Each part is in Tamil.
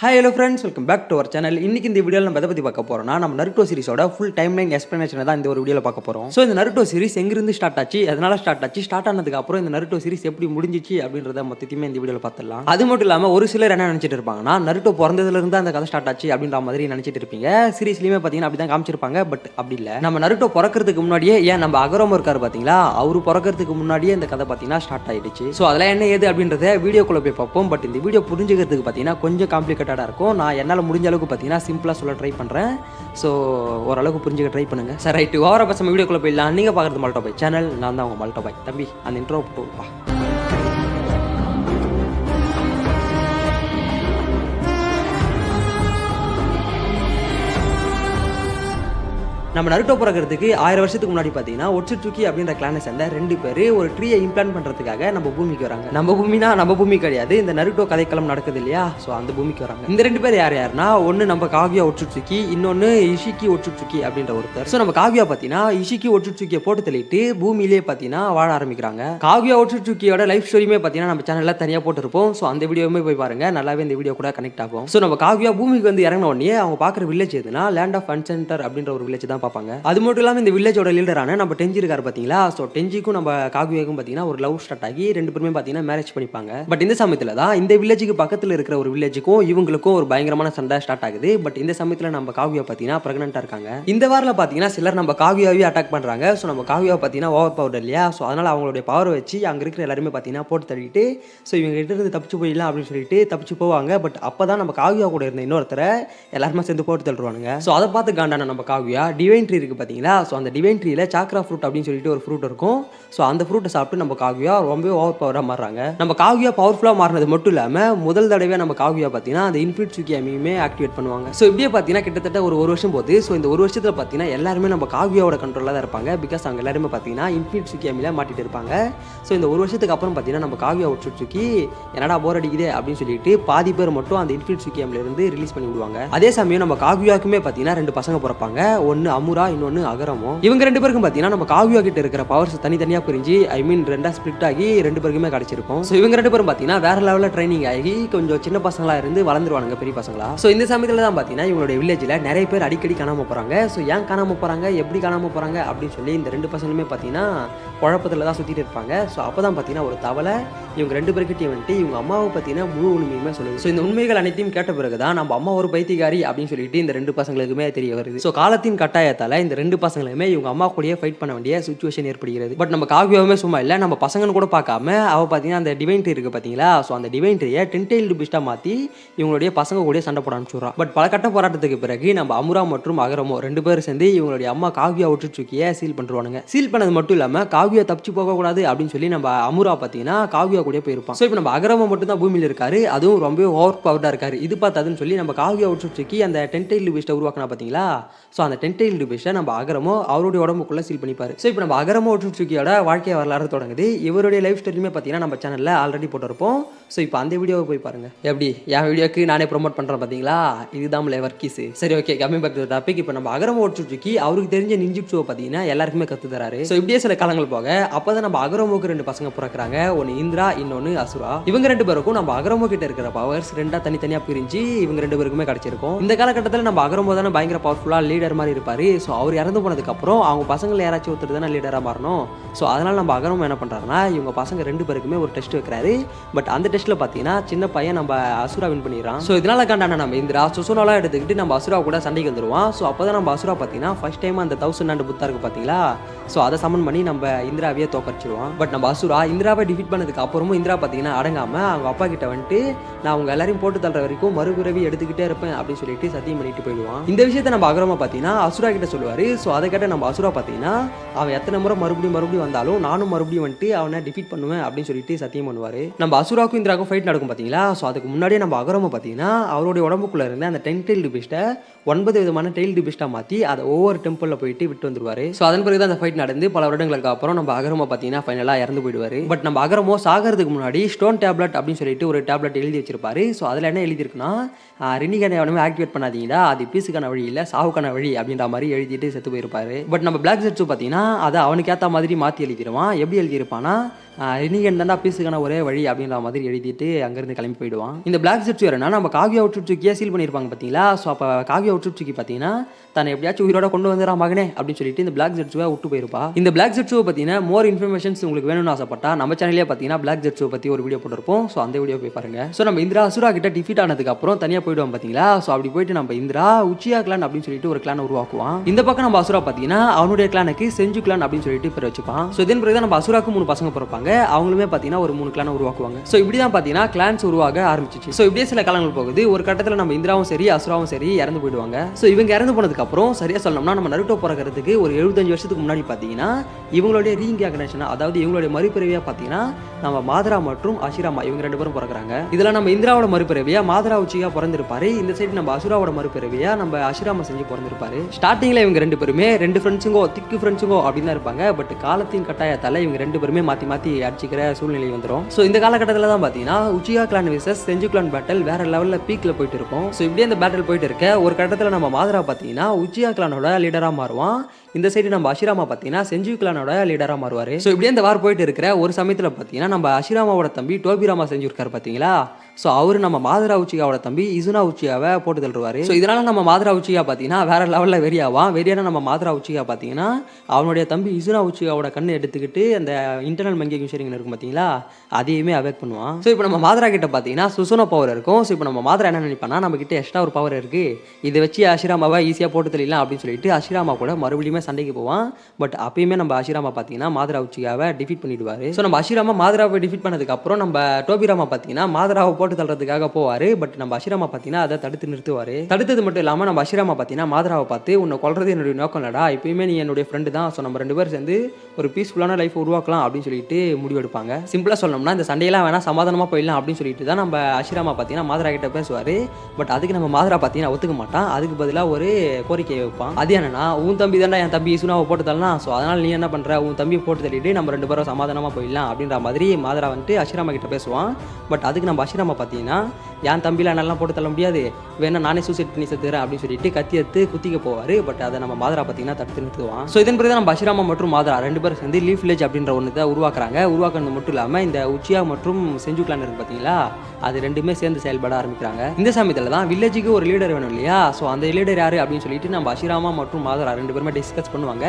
Hi hello friends, welcome back to our channel. இன்னைக்கு இந்த வீடியோவில் நம்ம எதை பற்றி பார்க்க போகிறோம்னா, நம்ம நருட்டோ சீரிஸோட ஃபுல் டைம்லைன் எக்ஸ்பிளனேஷனை தான் இந்த ஒரு வீடியோவில் பார்க்க போகிறோம். ஸோ இந்த நருட்டோ சீரிஸ் எங்கிருந்து ஸ்டார்ட் ஆச்சு, எதனால ஸ்டார்ட் ஆச்சு, ஸ்டார்ட் ஆனதுக்கு அப்புறம் இந்த நருட்டோ சீரிஸ் எப்படி முடிஞ்சிச்சு அப்படின்றத மொத்தத்தையுமே இந்த வீடியோவில் பார்த்துடலாம். அது மட்டும் இல்லாமல் ஒரு சிலர் என்ன நினச்சிட்டு இருப்பாங்கன்னா, நருட்டோ பிறந்ததுலேருந்து அந்த கதை ஸ்டார்ட் ஆச்சு அப்படின்ற மாதிரி நினச்சிட்டு இருப்பீங்க. சீரிஸ்லையுமே பார்த்தீங்கன்னா அப்படி தான் காமிச்சிருப்பாங்க. பட் அப்படி இல்லை. நம்ம நருட்டோ பிறக்கிறதுக்கு முன்னாடியே, ஏன் நம்ம அகரோமோ இருக்காரு பார்த்தீங்களா, அவரு பிறக்கிறதுக்கு முன்னாடியே இந்த கதை பார்த்தீங்கன்னா ஸ்டார்ட் ஆயிடுச்சு. ஸோ அதெல்லாம் என்ன ஏது அப்படின்றத வீடியோக்குள்ள போய் பார்ப்போம். பட் இந்த வீடியோ புரிஞ்சுக்கிறதுக்கு பார்த்தீங்கன்னா கொஞ்சம் காம்ப்ளிகேட்டடாக இருக்கும். நான் என்னால் முடிஞ்ச அளவுக்கு பார்த்தீங்கன்னா சிம்பிளாக சொல்ல ட்ரை பண்ணுறேன். ஸோ ஓரளவுக்கு புரிஞ்சுக்க ட்ரை பண்ணுங்கள். சார் ரைட்டு, ஓவரா பசங்க வீடியோக்குள்ளே போயிடலாம். நீங்கள் பார்க்குறது மல்டோ பாய் சேனல். நான் தான் உங்கள் மல்டோ பாய். தம்பி அந்த இன்ட்ரோ போட்டுப்பா. நம்ம நருட்டோ பிறக்கிறதுக்கு 1000 வருஷத்துக்கு முன்னாடி பார்த்தீங்கன்னா ஒட்சுட்சுகி அப்படின்ற கிளானை சேர்ந்த 2 பேர் ஒரு ட்ரீயை இம்ப்ளான்ட் பண்ணுறதுக்காக நம்ம பூமிக்கு வராங்க. நம்ம பூமி கிடையாது, இந்த நருட்டோ கதைக்களம் நடக்குது இல்லையா, ஸோ அந்த பூமிக்கு வராங்க. இந்த 2 பேர் யார் யாருன்னா, ஒன்று நம்ம காகுயா ஒட்சுட்சுகி, இன்னொன்று இஷிக்கி ஒட்சுட்சுகி அப்படின்ற ஒருத்தர். ஸோ நம்ம காகுயா பார்த்தீங்கன்னா இஷிக்கி ஒட்சுட்சுகியை போட்டு தள்ளிட்டு பூமியிலே பார்த்தீங்கன்னா வாழ ஆரம்பிக்கிறாங்க. காகுயா ஒட்சுட்சுகியோட லைஃப் ஸ்டோரியுமே பார்த்தீங்கன்னா நம்ம சேனலில் தனியாக போட்டுருப்போம். ஸோ அந்த வீடியோவுமே போய் பாருங்க, நல்லாவே இந்த வீடியோ கூட கனெக்ட் ஆகும். ஸோ நம்ம காகுயா பூமிக்கு வந்து இறங்கின உடனே அவங்க பார்க்குற வில்லேஜ் எதுனா லேண்ட் ஆஃப் அன்சென்டர் அப்படின்ற ஒரு வில்லேஜ் தான் பார்ப்பாங்க. அது மட்டும் இல்லாமல் இந்த வில்லேஜோட லீடரான நம்ம டெஞ்சி இருக்காரு பார்த்தீங்களா, ஸோ டெஞ்சிக்கும் நம்ம காகுயாக்கும் பார்த்தீங்கன்னா ஒரு லவ் ஸ்டார்ட் ஆகி 2 பேருமே பார்த்தீங்கன்னா மேரேஜ் பண்ணிப்பாங்க. பட் இந்த சமயத்தில் தான் இந்த வில்லேஜுக்கு பக்கத்தில் இருக்கிற ஒரு வில்லேஜுக்கும் இவங்களுக்கும் ஒரு பயங்கரமான சண்டை ஸ்டார்ட் ஆகுது. பட் இந்த சமயத்தில் நம்ம காகுயா பார்த்தீங்கன்னா பிரெக்னென்ட்டாக இருக்காங்க. இந்த வாரில் பார்த்தீங்கன்னா சிலர் நம்ம காகுயாவே அட்டாக் பண்ணுறாங்க. ஸோ நம்ம காகுயா பார்த்தீங்கன்னா ஓவர் பவர் இல்லையா, ஸோ அதனால் அவங்களுடைய பவர் வச்சு அங்கே இருக்கிற எல்லாருமே பார்த்தீங்கன்னா போட்டு தள்ளிட்டு ஸோ இவங்க கிட்ட இருந்து தப்பிச்சு போயிடலாம் அப்படின்னு சொல்லிட்டு தப்பிச்சு போவாங்க. பட் அப்போ தான் நம்ம காகுயா கூட இருந்த இன்னொருத்தரை எல்லாருமே சேர்ந்து போட்டு தள்ளுவானுங்க. ஸோ அதை பார்த்து காண்டான நம்ம காகுயா டிவைன் ட்ரீ இருக்கு பார்த்தீங்களா, ஸோ அந்த டிவைன் ட்ரீல சாக்ரா ஃப்ரூட் அப்படின்னு சொல்லிட்டு ஒரு ஃப்ரூட் இருக்கும். ஸோ அந்த ஃப்ரூட்டை சாப்பிட்டு நம்ம காகுயா ரொம்ப ஓவர் பவராக மாறுறாங்க. நம்ம காகுயா பவர்ஃபுல்லாக மாறினது மட்டும் இல்லாமல் முதல் தடவை நம்ம காகுயா பார்த்தீங்கன்னா அந்த இன்ஃபினிட் சுக்கியாமியுமே ஆக்டிவேட் பண்ணுவாங்க. ஸோ இப்படியே பார்த்தீங்கன்னா கிட்டத்தட்ட ஒரு வருஷம் போகுது. ஸோ இந்த ஒரு வருஷத்தில் பார்த்தீங்கன்னா எல்லாருமே நம்ம காகுயாவோட கண்ட்ரோலில் தான் இருப்பாங்க. பிகாஸ் அவங்க எல்லாருமே பார்த்தீங்கன்னா இன்ஃபினிட் சுக்கியாமியில் மாட்டிட்டு இருப்பாங்க. ஸோ இந்த ஒரு வருஷத்துக்கு அப்புறம் பார்த்தீங்கன்னா நம்ம காகுயா ஒட்சுட்சுகி என்னடா போர் அடிக்குது அப்படின்னு சொல்லிட்டு பாதி பேர் மட்டும் அந்த இன்ஃபினிட் சுக்கியாமில இருந்து ரிலீஸ் பண்ணி விடுவாங்க. அதே சமயம் நம்ம காகுயாக்குமே பார்த்தீங்கன்னா 2 பசங்க பிறப்பாங்க. ஒன்று அமுரா, இன்னொன்று அகரமோ. இவங்க 2 பேருக்கும் பார்த்தீங்கன்னா நம்ம காகுயா கிட்ட இருக்கிற பவர்ஸ் தனித்தனியாக பிரிஞ்சு ரெண்டா ஸ்பிளிட் ஆகி 2 பேருக்குமே கிடைச்சிருக்கும். ஸோ இவங்க 2 பேரும் பார்த்தீங்கன்னா வேற லெவலில் ட்ரைனிங் ஆகி கொஞ்சம் சின்ன பசங்களா இருந்து வளர்ந்துருவாங்க பெரிய பசங்களா. ஸோ இந்த சமயத்தில் தான் பார்த்தீங்கன்னா இவங்களுடைய வில்லேஜில் நிறைய பேர் அடிக்கடி காணாம போறாங்க. ஸோ ஏன் காணாம போறாங்க, எப்படி காணாம போறாங்க அப்படின்னு சொல்லி இந்த 2 பசங்களுமே பார்த்தீங்கன்னா குழப்பத்தில் தான் சுற்றிட்டு இருப்பாங்க. ஸோ அப்போ தான் பார்த்தீங்கன்னா ஒரு தவளை இவங்க 2 பேருக்கிட்டையும் வந்துட்டு இவங்க அம்மாவை பார்த்தீங்கன்னா முழு உண்மையுமே சொல்லுது. ஸோ இந்த உண்மைகள் அனைத்தையும் கேட்ட பிறகு தான் நம்ம அம்மா ஒரு பைத்தியக்காரி அப்படின்னு சொல்லிட்டு இந்த 2 பசங்களுக்குமே தெரிய வருது. ஸோ காலத்தின் கட்டாயத்தால் இந்த 2 பசங்களுமே இவங்க அம்மா கூடயே ஃபைட் பண்ண வேண்டிய சுச்சுவேஷன் ஏற்படுகிறது. பட் நம்ம காகுயாவுமே சும்மா இல்லை, நம்ம பசங்கன்னு கூட பார்க்காம அவள் பார்த்தீங்கன்னா அந்த டிவைன் ட்ரீ இருக்கு பார்த்தீங்களா, ஸோ அந்த டிவைன் ட்ரீயை 10 டெய்ல்டு பீஸ்டாக மாற்றி இவங்களுடைய பசங்க கூட சண்டை போட அனுப்பிச்சுடுறான். பட் பல கட்ட போராட்டத்துக்கு பிறகு நம்ம அமுரா மற்றும் அகரமோ 2 பேரும் சேர்ந்து இவங்களுடைய அம்மா காகுயா ஒட்சுட்சுகியை சீல் பண்ணுவானுங்க. சீல் பண்ணது மட்டும் இல்லாமல் காகுயா தப்பிச்சு போகக்கூடாது அப்படின்னு சொல்லி நம்ம அமுரா பார்த்தீங்கன்னா காகுயா கூட போயிருப்பான். ஸோ இப்போ நம்ம அகரமோ மட்டும் தான் பூமியில் இருக்காரு, அதுவும் ரொம்ப ஓவர் பவர்டாக இருக்காரு. இது பார்த்தாதுன்னு சொல்லி நம்ம காகுயா ஒட்சுட்சுகி அந்த 10 டெய்ல்டு பீஸ்ட்டை உருவாக்கினா பார்த்தீங்களா, ஸோ அந்த 10 டெய்ல்டு பீஸ்ட்டை நம்ம அகரமோ அவருடைய உடம்புக்குள்ள சீல் பண்ணிப்பாரு. ஸோ இப்போ நம்ம அகரமோ ஒட்சுட்சுகியோட வாழ்க்கை வரலாறு தொடங்குது. இவருடைய லைஃப் ஸ்டோரியுமே பார்த்தீங்கன்னா நம்ம சேனலில் ஆல்ரெடி போட்டிருப்போம். ஸோ இப்போ அந்த வீடியோவை போய் பாருங்க. எப்படி என் வீடியோக்கு நானே ப்ரொமோட் பண்ணுறேன் பார்த்தீங்களா, இதுதான் ஒர்க்கீஸ். சரி, okay, coming back to topic. இப்போ நம்ம அகரமோ ஒட்சுட்சுகி அவருக்கு தெரிஞ்ச நிஞ்சுட்சுவை பார்த்தீங்கன்னா எல்லாருக்குமே கற்று தராரு. ஸோ இப்படியே சில காலங்கள் போக அப்போ தான் நம்ம அகரமோக்கு 2 பசங்க பிறக்கிறாங்க. ஒன்று இந்திரா, இன்னொன்று அசுரா. இவங்க 2 பேருக்கும் நம்ம அகரமோ கிட்ட இருக்கிற பவர்ஸ் 2 தனித்தனியாக பிரிஞ்சு இவங்க 2 பேருக்குமே கிடைச்சிருக்கும். இந்த காலகட்டத்தில் நம்ம அகரமோ தானே பயங்கர பவர்ஃபுல்லாக லீடர் மாதிரி இருப்பாரு. ஸோ அவர் இறந்து போனதுக்கப்புறம் அவங்க பசங்களை யாராச்சும் ஒருத்தர் தானே லீடராக மாறணும். ஸோ அதனால் நம்ம அகரமோ என்ன பண்ணுறாருன்னா இவங்க பசங்க 2 பேருக்குமே ஒரு டெஸ்ட் வைக்கிறாரு. பட் அந்த டெஸ்ட்டில் பார்த்தீங்கன்னா சின்ன பையன் நம்ம அசுரா வின் பண்ணிடுறான். ஸோ இதனால காண்டான நம்ம இந்திரா சுசுனோலாம் எடுத்துக்கிட்டு நம்ம அசுரா கூட சண்டைக்கு வந்துடுவான். ஸோ அப்போ தான் நம்ம அசுரா பார்த்தீங்கன்னா ஃபர்ஸ்ட் டைம் அந்த 1000 ஆண்டு புத்தா இருக்கு பார்த்தீங்களா, ஸோ அதை சமன் பண்ணி நம்ம இந்திராவையே தோக்கடிச்சிடுவான். பட் நம்ம அசுரா இந்திராவை டிஃபீட் பண்ணதுக்கு அப்புறமும் இந்திரா பார்த்தீங்கன்னா அடங்காமல் அவங்க அப்பா கிட்ட வந்துட்டு நான் அவங்க எல்லாரையும் போட்டு தள்ளுற வரைக்கும் மறுபிறவி எடுத்துக்கிட்டே இருப்பேன் அப்படின்னு சொல்லிட்டு சத்தியம் பண்ணிட்டு போயிடுவான். இந்த விஷயத்தை நம்ம அகரமா பார்த்தீங்கன்னா அசுரா கிட்ட சொல்லுவார். ஸோ அதை கேட்ட நம்ம அசுரா பார்த்தீங்கன்னா அவன் எத்தனை முறை மறுபடியும் வந்தாலும் நானும் மறுபடியும் வந்துட்டு அவனை டிஃபீட் பண்ணுவேன் அப்படின்னு சொல்லிட்டு சத்தியம் பண்ணுவார். நம்ம அசுராக்கும் இந்திராக்கும் ஃபைட் நடக்கும் பார்த்தீங்களா, ஸோ அதுக்கு முன்னாடியே நம்ம அகரமா பார்த்தீங்கன்னா அவருடைய உடம்புக்குள்ள இருந்த அந்த 10 டெய்ல்டு பீஸ்ட்டை 9 விதமான டெய்ல்டு பீஸ்ட்டாக மாற்றி அதை ஒவ்வொரு டெம்பிளில் போயிட்டு விட்டு வந்துருவார். ஸோ அதன் பிறகு தான் அந்த ஃபைட் நடந்து பல வருடங்களுக்கு அப்புறம் நம்ம அகரமோ பார்த்தீங்கன்னா ஃபைனலாக இறந்து போயிடுவார். பட் நம்ம அகரமோ சாகிறதுக்கு முன்னாடி ஸ்டோன் டேப்லெட் அப்படின்னு சொல்லிட்டு ஒரு டேப்லெட் எழுதி வச்சிருப்பாரு. ஸோ அதில் என்ன எழுதியிருக்குன்னா ரினிகனை எவனுமே ஆக்டிவேட் பண்ணாதீங்கடா, அது பீஸுக்கான வழி இல்லை சாவுக்கான வழி அப்படின்ற மாதிரி எழுதிட்டு செத்து போயிருப்பாரு. பட் நம்ம பிளாக் செட்ஸு பார்த்தீங்கன்னா அதை அவனுக்கு ஏற்ற மாதிரி மாற்றி எழுதிடுவான். எப்படி எழுதியிருப்பான்னா ரினிகன் தாண்டா பீஸுக்கான ஒரே வழி அப்படின்ற மாதிரி எழுதிட்டு அங்கேருந்து கிளம்பி போயிடுவான். இந்த பிளாக் ஜெட்ஸு வேறனா நம்ம காகியா உட்சுட்சுக்கியா சீல் பண்ணியிருப்பாங்க பார்த்தீங்களா. ஸோ அப்போ காகியா உட்சுட்சுக்கி பார்த்தீங்கன்னா தன்னை எப்படியாச்சும் உயிரோட கொண்டு வந்துடா மகனே அப்படின்னு சொல்லிட்டு இந்த பிளாக் ஜெட்ஸுவை விட்டு போயிருப்பா. இந்த பிளாக் ஜெட்ஸுவை பார்த்தீங்கன்னா மோர் இன்ஃபர்மேஷன்ஸ் உங்களுக்கு வேணும்னு ஆசைப்பட்டா நம்ம சேனல்லே பார்த்தீங்கன்னா பிளாக் ஜெட்ஸுவை பற்றி ஒரு வீடியோ போட்டிருப்போம். ஸோ அந்த வீடியோ போய் பாருங்க. ஸோ நம்ம இந்திரா அசுரா கிட்ட டிஃபீட் ஆனதுக்கு அப்புறம் தனியாக போயிடுவோம் பார்த்தீங்களா. ஸோ அப்படி போயிட்டு நம்ம இந்திரா உச்சியா கிளான் அப்படின்னு சொல்லிட்டு ஒரு கிளான் உருவாக்குவான். இந்த பக்கம் நம்ம அசுரா பார்த்தீங்கன்னா அவனுடைய கிளானுக்கு செஞ்சு கிளான் அப்படின்னு சொல்லிட்டு பேர் வச்சுப்பான். ஸோ இதன் பிறகு நம்ம அசுராக்கு 3 பசங்க பிறப்பாங்க. அவங்களுமே பார்த்தீங்கன்னா ஒரு 3 கிளான் உருவாக்குவாங்க. ஸோ இப்படி தான் பார்த்தீங்கன்னா கிளான்ஸ் உருவாக ஆரம்பிச்சிச்சு. ஸோ இப்படியே சில காலங்கள் போகுது. ஒரு கட்டத்தில் நம்ம இந்திராவும் சரி அசுராவும் சரி இறந்து போயிடுவாங்க. ஸோ இவங்க இறந்து போனதுக்கு அப்புறம் சரியா சொல்லணும்னா நம்ம நருட்டோ பிறக்கிறதுக்கு ஒரு 75 வருஷத்துக்கு முன்னாடி பார்த்தீங்கன்னா இவங்களுடைய ரீஇன்கார்னேஷன், அதாவது இவங்களுடைய மறுபிறவியா பார்த்தீங்கன்னா நம்ம மாதரா மற்றும் அஷிராமா இவங்க 2 பேரும் பிறக்கிறாங்க. இதுல நம்ம இந்திராவோட மறுபிறவியா மாதரா உச்சியா பிறந்திருப்பாரு. இந்த சைடு நம்ம அசுராவோட மறுபிறவியா நம்ம அஷிராமா செஞ்சு பிறந்திருப்பாரு. ஸ்டார்டிங்ல இவங்க 2 பேருமே 2 ஃப்ரெண்ட்ஸுங்கோ திக்கு ஃப்ரெண்ட்ஸுங்கோ அப்படின்னு தான் இருப்பாங்க. பட் காலத்தின் கட்டாயத்தால இவங்க 2 பேருமே மாத்தி மாத்தி அடிச்சுக்கிற சூழ்நிலை வந்துடும். ஸோ இந்த காலகட்டத்தில் தான் பார்த்தீங்கன்னா உச்சியா கிளான் விசஸ் செஞ்சு கிளான் பேட்டல் வேற லெவலில் பீக்ல போயிட்டு இருக்கும். ஸோ இப்படியே இந்த பேட்டல் போயிட்டு இருக்க ஒரு கட்டத்தில் நம்ம மாதரா பார்த்தீங்கன்னா உச்சியா கிளானோட லீடரா மாறுவான். இந்த சைடு நம்ம அஷிராமா பார்த்தீங்கன்னா செஞ்சு கிளானோட லீடரா மாறுவார். ஸோ இப்படியே இந்த வார் போயிட்டு இருக்கிற ஒரு சமயத்தில் பார்த்தீங்கன்னா நம்ம அஷிராமாவோட தம்பி டோபிராமா செஞ்சு இருக்காரு பார்த்தீங்களா. ஸோ அவரு நம்ம மாதரா உச்சியாவோட தம்பி இசுனா உச்சியாவை போட்டு தள்ளுவார். ஸோ இதனால நம்ம மாதரா உச்சியா பார்த்தீங்கன்னா வேற லெவலில் வெறியாவான். வெறியான நம்ம மாதரா உச்சியா பார்த்தீங்கன்னா அவனுடைய தம்பி இசுனா உச்சியாவோட கண்ணை எடுத்துக்கிட்டு அந்த இன்டர்னல் மங்கேக்கும் ஷேரிங் இருக்கும் பார்த்தீங்களா, அதையுமே அவேக் பண்ணுவான். ஸோ இப்போ நம்ம மாதரா கிட்ட பார்த்தீங்கன்னா சுசுனா பவர் இருக்கும். ஸோ இப்போ நம்ம மாதரா என்ன நினைப்பானா நம்ம கிட்ட எக்ஸ்ட்ரா ஒரு பவர் இருக்கு, இதை வச்சு அஷிராமாவை ஈஸியாக போட்டு தள்ளிடலாம் அப்படின்னு சொல்லிட்டு அஷிராமா கூட மறுபடியுமே சண்டைக்கு போவான். பட் அப்பயுமே நம்ம அஷிராமா பார்த்தீங்கன்னா மாதரா உச்சியாவை டிஃபீட் பண்ணிடுவார். ஸோ நம்ம அஷிராமா மாதராவை டிஃபீட் பண்ணதுக்கு அப்புறம் நம்ம டோபிராமா பார்த்தீங்கன்னா மாதராவை போட்டு தள்ளுறதுக்காக போவார். பட் நம்ம அஷிராமா பார்த்தீங்கன்னா அதை தடுத்து நிறுத்துவார். தடுத்தது மட்டும் இல்லாமல் நம்ம அஷிராமா பார்த்தீங்கன்னா மாதராவை பார்த்து உன்னை கொல்றது என்னுடைய நோக்கம் இல்லடா, இப்பயுமே நீ என்னுடைய ஃப்ரெண்டு தான். ஸோ நம்ம 2 பேரும் சேர்ந்து ஒரு பீஸ்ஃபுல்லான லைஃப் உருவாக்கலாம் அப்படின்னு சொல்லிட்டு முடிவெடுப்பாங்க. சிம்பிளாக சொல்லணும்னா இந்த சண்டையெல்லாம் வேணா சமாதானமாக போயிடலாம் அப்படின்னு சொல்லிட்டு தான் நம்ம அஷிராமா பார்த்தீங்கன்னா மாதரா கிட்ட பேசுவார். பட் அதுக்கு நம்ம மாதரா பார்த்தீங்கன்னா ஒத்துக்க மாட்டான். அதுக்கு பதிலாக ஒரு கோரிக்கையை வைப்பான். அது என்னன்னா உன் தம்பி தானே என் தம்பி இசுனாவை போட்டு தள்ளலாம். ஸோ அதனால் நீ என்ன பண்ணுற, உன் தம்பியை போட்டு தள்ளிட்டு நம்ம 2 பேரும் சமாதானமாக போயிடலாம் அப்படின்ற மாதிரி மாதரா வந்துட்டு அஷிராமா கிட்ட பேசுவான். பட் அதுக்கு நம்ம அஷிராமா பார்த்தீங்கன்னா என் தம்பியில் என்னெல்லாம் போட்டு தள்ள முடியாது, வேணா நானே சூசைட் பண்ணி செத்துறேன் அப்படின்னு சொல்லிட்டு கத்தி எடுத்து குத்திக்க போவார். பட் அதை நம்ம மாதரா பார்த்தீங்கன்னா தடுத்து நிறுத்துவான். ஸோ இதன் பிறகு நம்ம அஷிராமா மற்றும் மாதரா 2 பேரும் சேர்ந்து லீஃப் வில்லேஜ் அப்படின்ற ஒன்று தான் உருவாக்குறாங்க. உருவாக்குறது மட்டும் இல்லாமல் இந்த உச்சியா மற்றும் செஞ்சு கிளான் இருக்கு பார்த்தீங்களா, அது 2மே சேர்ந்து செயல்பட ஆரம்பிக்கிறாங்க. இந்த சமயத்தில் தான் வில்லேஜுக்கு ஒரு லீடர் வேணும் இல்லையா. ஸோ அந்த லீடர் யாரு அப்படின்னு சொல்லிட்டு நம்ம அஷிராமா மற்றும் மாதரா 2 பேருமே டிஸ்கஸ் பண்ணுவாங்க.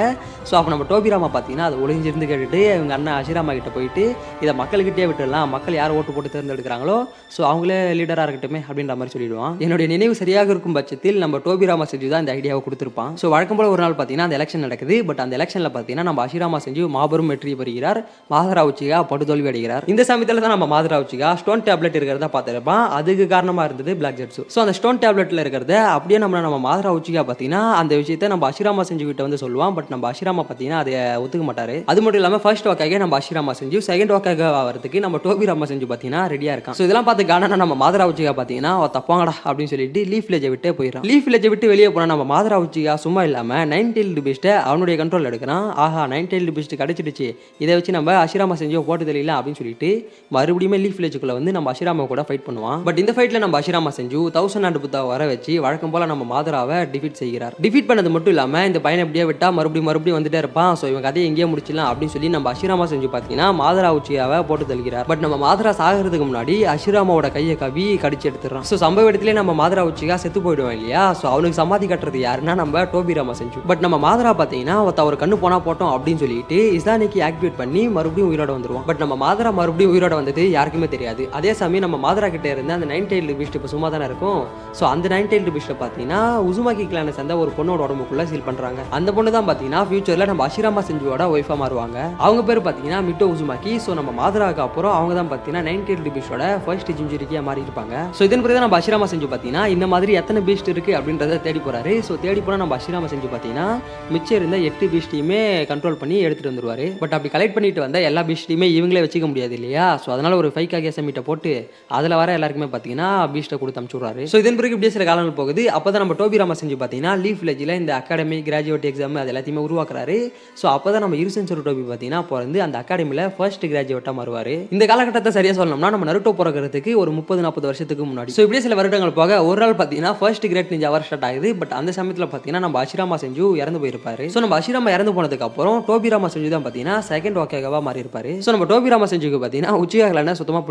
ஸோ அப்போ நம்ம டோபிராமா பார்த்தீங்கன்னா அதை ஒளிஞ்சிருந்து கேட்டுட்டு இவங்க அண்ணன் அஷிராமா கிட்ட போயிட்டு இதை மக்கள்கிட்டே விட்டுடலாம், மக்கள் யார் ஓட்டு போட்டு தேர்ந்தெடுக்கிறாங்களோ ஸோ அவங்களே லீடராக இருக்கட்டுமே அப்படின்ற மாதிரி சொல்லிடுவான். என்னுடைய நினைவு சரியாக இருக்கும் பட்சத்தில் நம்ம டோபிராமா செஞ்சு தான் இந்த ஐடியாவை கொடுத்துருப்பான். ஸோ வழக்கம் போல ஒரு நாள் பார்த்தீங்கன்னா அந்த எலெக்ஷன் நடக்குது. பட் அந்த எலெக்ஷனில் பார்த்தீங்கன்னா நம்ம அஷிராமா செஞ்சு மாபெரும் வெற்றி பெறுகிறார். மாதரா உச்சியா படுதோல்வி அடைகிறார். இந்த சமயத்தில் தான் நம்ம மாதரா உச்சியா ஸ்டோன் டேப்லெட் இருக்கிறத பார்த்துருப்பான். அதுக்கு காரணமாக இருந்தது பிளாக் ஜெட்ஸு. ஸோ அந்த ஸ்டோன் டேப்லெட்டில் இருக்கிறத அப்படியே நம்ம மாதரா உச்சியா பார்த்தீங்கன்னா அந்த விஷயத்தை நம்ம அஷிராமா செஞ்சு கிட்ட வந்து சொல்லுவான். பட் நம்ம அஷிராமா பார்த்தீங்கன்னா அதை ஒத்துக்க மாட்டார். அது மட்டும் இல்லாமல் ஃபர்ஸ்ட் வாக்காக நம்ம அஷிராமா செஞ்சு செகண்ட் வாக்காக ஆகிறதுக்கு நம்ம டோபிராமா செஞ்சு பார்த்தீங்கன்னா ரெடியாக இருக்கான். ஸோ இதெல்லாம் பார்த்து காரணம் நம்ம மாதரா உச்சியா பார்த்தீங்கன்னா தப்பாங்கடா அப்படின்னு சொல்லிட்டு லீஃப் வில்லேஜை விட்டு போயிடறான். லீஃப் வில்லேஜை விட்டு வெளியே போனால் நம்ம மாதரா உச்சியா சும்மா இல்லாமல் 9 டெய்ல்டு பீஸ்ட்டை அவனுடைய கண்ட்ரோல் எடுக்கிறான். ஆஹா 9 டெய்ல்டு பீஸ்ட் கிடைச்சிடுச்சு, இதை வச்சு நம்ம அஷிராமா செஞ்சு போட்டு தெரியல அப்படின்னு சொல்லிட்டு மறுபடியும் லீஃப் வில்லேஜுக்குள்ள வந்து நம்ம அஷிராமா கூட ஃபைட் பண்ணுவான். பட் இந்த ஃபைட்டில் நம்ம அஷிராமா செஞ்சு 1000 ஆண்டு புத்தாவை வர வச்சு வழக்கம் போல நம்ம மாதராவை டிஃபீட் செய்கிறார். டிஃபீட் பண்ணது மட்டும் இல்லாமல் இந்த பையனை எப்படியே விட்டா மறுபடியும் வந்துட்டே இருப்பான். ஸோ இவங்க கதையை எங்கேயே முடிச்சிடலாம் அப்படின்னு சொல்லி நம்ம அஷிராமா செஞ்சு பார்த்தீங்கன்னா மாதரா உச்சியாவை போட்டு தள்ளுகிறார். பட் நம்ம மாதரா சாகிறதுக்கு முன்னாடி அஷிராமாவோட கையை கவி கடிச்சு எடுத்துறான். ஸோ சம்பவ இடத்துல நம்ம மாதரா உச்சியா செத்து போயிடுவோம் இல்லையா. ஸோ அவனுக்கு சமாதி கட்டுறது யாருன்னா நம்ம டோபிராமா செஞ்சு. பட் நம்ம மாதரா பார்த்தீங்கன்னா ஒரு கண்ணு போனா போட்டோம் அப்படின்னு சொல்லிட்டு இசானிக்கு ஆக்டிவேட் பண்ணி மறுபடியும் உயிரோட வந்துருவான். பட் நம்ம மாதரா மறுபடியும் உயிரோட வந்தது யாருக்குமே தெரியாது. அதே சமயம் நம்ம மாதரா கிட்ட இருந்து அந்த 9 டெய்ல்டு பீஸ்ட் இப்போ சும்மா தானே இருக்கும். ஸோ அந்த 9 டெய்ல்டு பீஸ்ட்டை பார்த்தீங்கன்னா உசுமாக்கி கிளானை சேர்ந்த ஒரு பொண்ணோட உடம்புக்குள்ள சீல் பண்றாங்க. அந்த பொண்ணு தான் பார்த்தீங்கன்னா ஃபியூச்சர்ல நம்ம அஷிராமா செஞ்சுவோட ஒய்ஃபா மாறுவாங்க. அவங்க பேர் பார்த்தீங்கன்னா மிட்டோ உசுமாக்கி. ஸோ நம்ம மாதராக்கு அப்புறம் அவங்க தான் பார்த்தீங்கன்னா 9 டெய்ல்டு பீஸ்டோட ஃபர்ஸ்ட் ஜிஞ்சுரிக்கியா மாறி இருப்பாங்க. ஸோ இதன் பிறகு நம்ம அஷிராமா செஞ்சு பார்த்தீங்கன்னா இந்த மாதிரி எத்தனை பீஸ்ட் இருக்கு அப்படின்றத தேடி போறாரு. ஸோ தேடி போனால் நம்ம அஷிராமா செஞ்சு பார்த்தீங்கன்னா மிச்சம் இருந்த 8 பீஸ்டையுமே கண்ட்ரோல் பண்ணி எடுத்துட்டு வந்துருவாரு. பட் அப்படி கலெக்ட் பண்ணிட்டு வந்த எல்லா பீஸ்டையுமே இவங்களே வச்சுக்க முடியாது இல்லையா. ஸோ அதனால ஒரு ஃபைக் ஆகிய சமிட்டை போட்டு அதில் வர எல்லாருக்குமே பார்த்தீங்கன்னா பீஸ்ட்டை கொடுத்து அனுப்பிச்சுடுறாரு. ஸோ இதன் பிறகு இப்படியே சில காலங்கள் போகுது. அப்போ தான் நம்ம டோபிராமா செஞ்சு பார்த்தீங்கன்னா லீஃப் வில்லேஜில் இந்த அகாடமி கிராஜுவேட் எக்ஸாம் அது எல்லாத்தையுமே உருவாக்குறாரு. ஸோ அப்போ தான் நம்ம இருசென்சர் டோபி பார்த்தீங்கன்னா பிறந்து அந்த அகாடமியில் ஃபர்ஸ்ட் கிராஜுவேட்டாக மாறுவார். இந்த காலகட்டத்தை சரியாக சொல்லணும்னா நம்ம நருட்டோ பிறக்கிறதுக்கு பிறக்கிறதுக்கு ஒரு 30-40 வருஷத்துக்கு முன்னாடி. ஸோ இப்படியே சில வருடங்கள் போக ஒரு நாள் பார்த்தீங்கன்னா first great ninja war start ஆகுது. பட் அந்த சமயத்தில் பார்த்தீங்கன்னா நம்ம அஷிராமா செஞ்சு இறந்து போயிருப்பாரு. ஸோ நம்ம அஷிராமா இறந்து போனதுக்கு அப்புறம் டோபிராமா செஞ்சு தான் பார்த்தீங்கன்னா செகண்ட் ஒகேகாவா மாறி இருப்பாரு. ஸோ நம்ம டோபிராமா செஞ்சுக்கு பார்த்தீங்கன்னா உச்சிகா கிளானை சுத்தமாக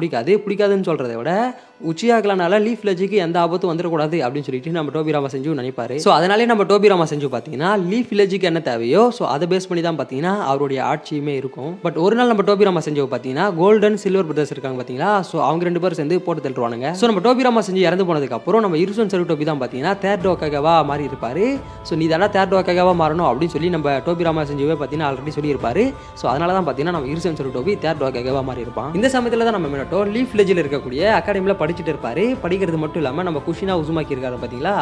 பிடிக்காதுன்னு சொல்றதை விட உச்சிகா கிளானால லீஃப் வில்லேஜுக்கு எந்த ஆபத்தும் வந்துடக்கூடாது அப்படின்னு சொல்லிட்டு நம்ம டோபிராமா செஞ்சு நினைப்பாரு. ஸோ அதனாலே நம்ம டோபிராமா செஞ்சு பார்த்தீங்கன்னா லீஃப் வில்லேஜுக்கு என்ன தேவையோ ஸோ அதை பேஸ் பண்ணி தான் பார்த்தீங்கன்னா அவருடைய ஆட்சியுமே இருக்கும். பட் ஒரு நாள் நம்ம டோபிராமா செஞ்சு பார்த்தீங்கன்னா கோல்டன் சில்வர் பிரதர்ஸ் இருக்காங்க பார்த்தீங்களா, ஸோ அவங்க 2 பேரும் சேர்ந்து போட்டு தள்ளுவானுங்க. ஸோ நம்ம டோபிராமா செஞ்சு இறந்து போனதுக்கு அப்புறம் நம்ம இருசன் சருட்டோபி தான் பார்த்தீங்கன்னா தேர்ட் ஒகேகாவா மாறி இருப்பாரு. ஸோ நீ தானே தேர்ட் ஒகேகாவா மாறணும் அப்படின்னு சொல்லி நம்ம டோபிராமா செஞ்சுவே பார்த்தீங்கன்னா ஆல்ரெடி சொல்லியிருப்பாரு. ஸோ அதனால தான் பார்த்தீங்கன்னா நம்ம இருசன் சருட்டோபி தேர்ட் ஒகேகாவா மாறி இருப்பான். இந்த சமயத்தில் தான் நம்ம மினட்டோ லீஃப் வில்லேஜில் இருக்கக்கூடிய அகாடமியில் படிச்சுட்டு இருப்பாரு. படிக்கிறது மட்டும் இல்லாமல் நம்ம குஷினா உசுமாக்கி இருக்காரு பார்த்தீங்களா,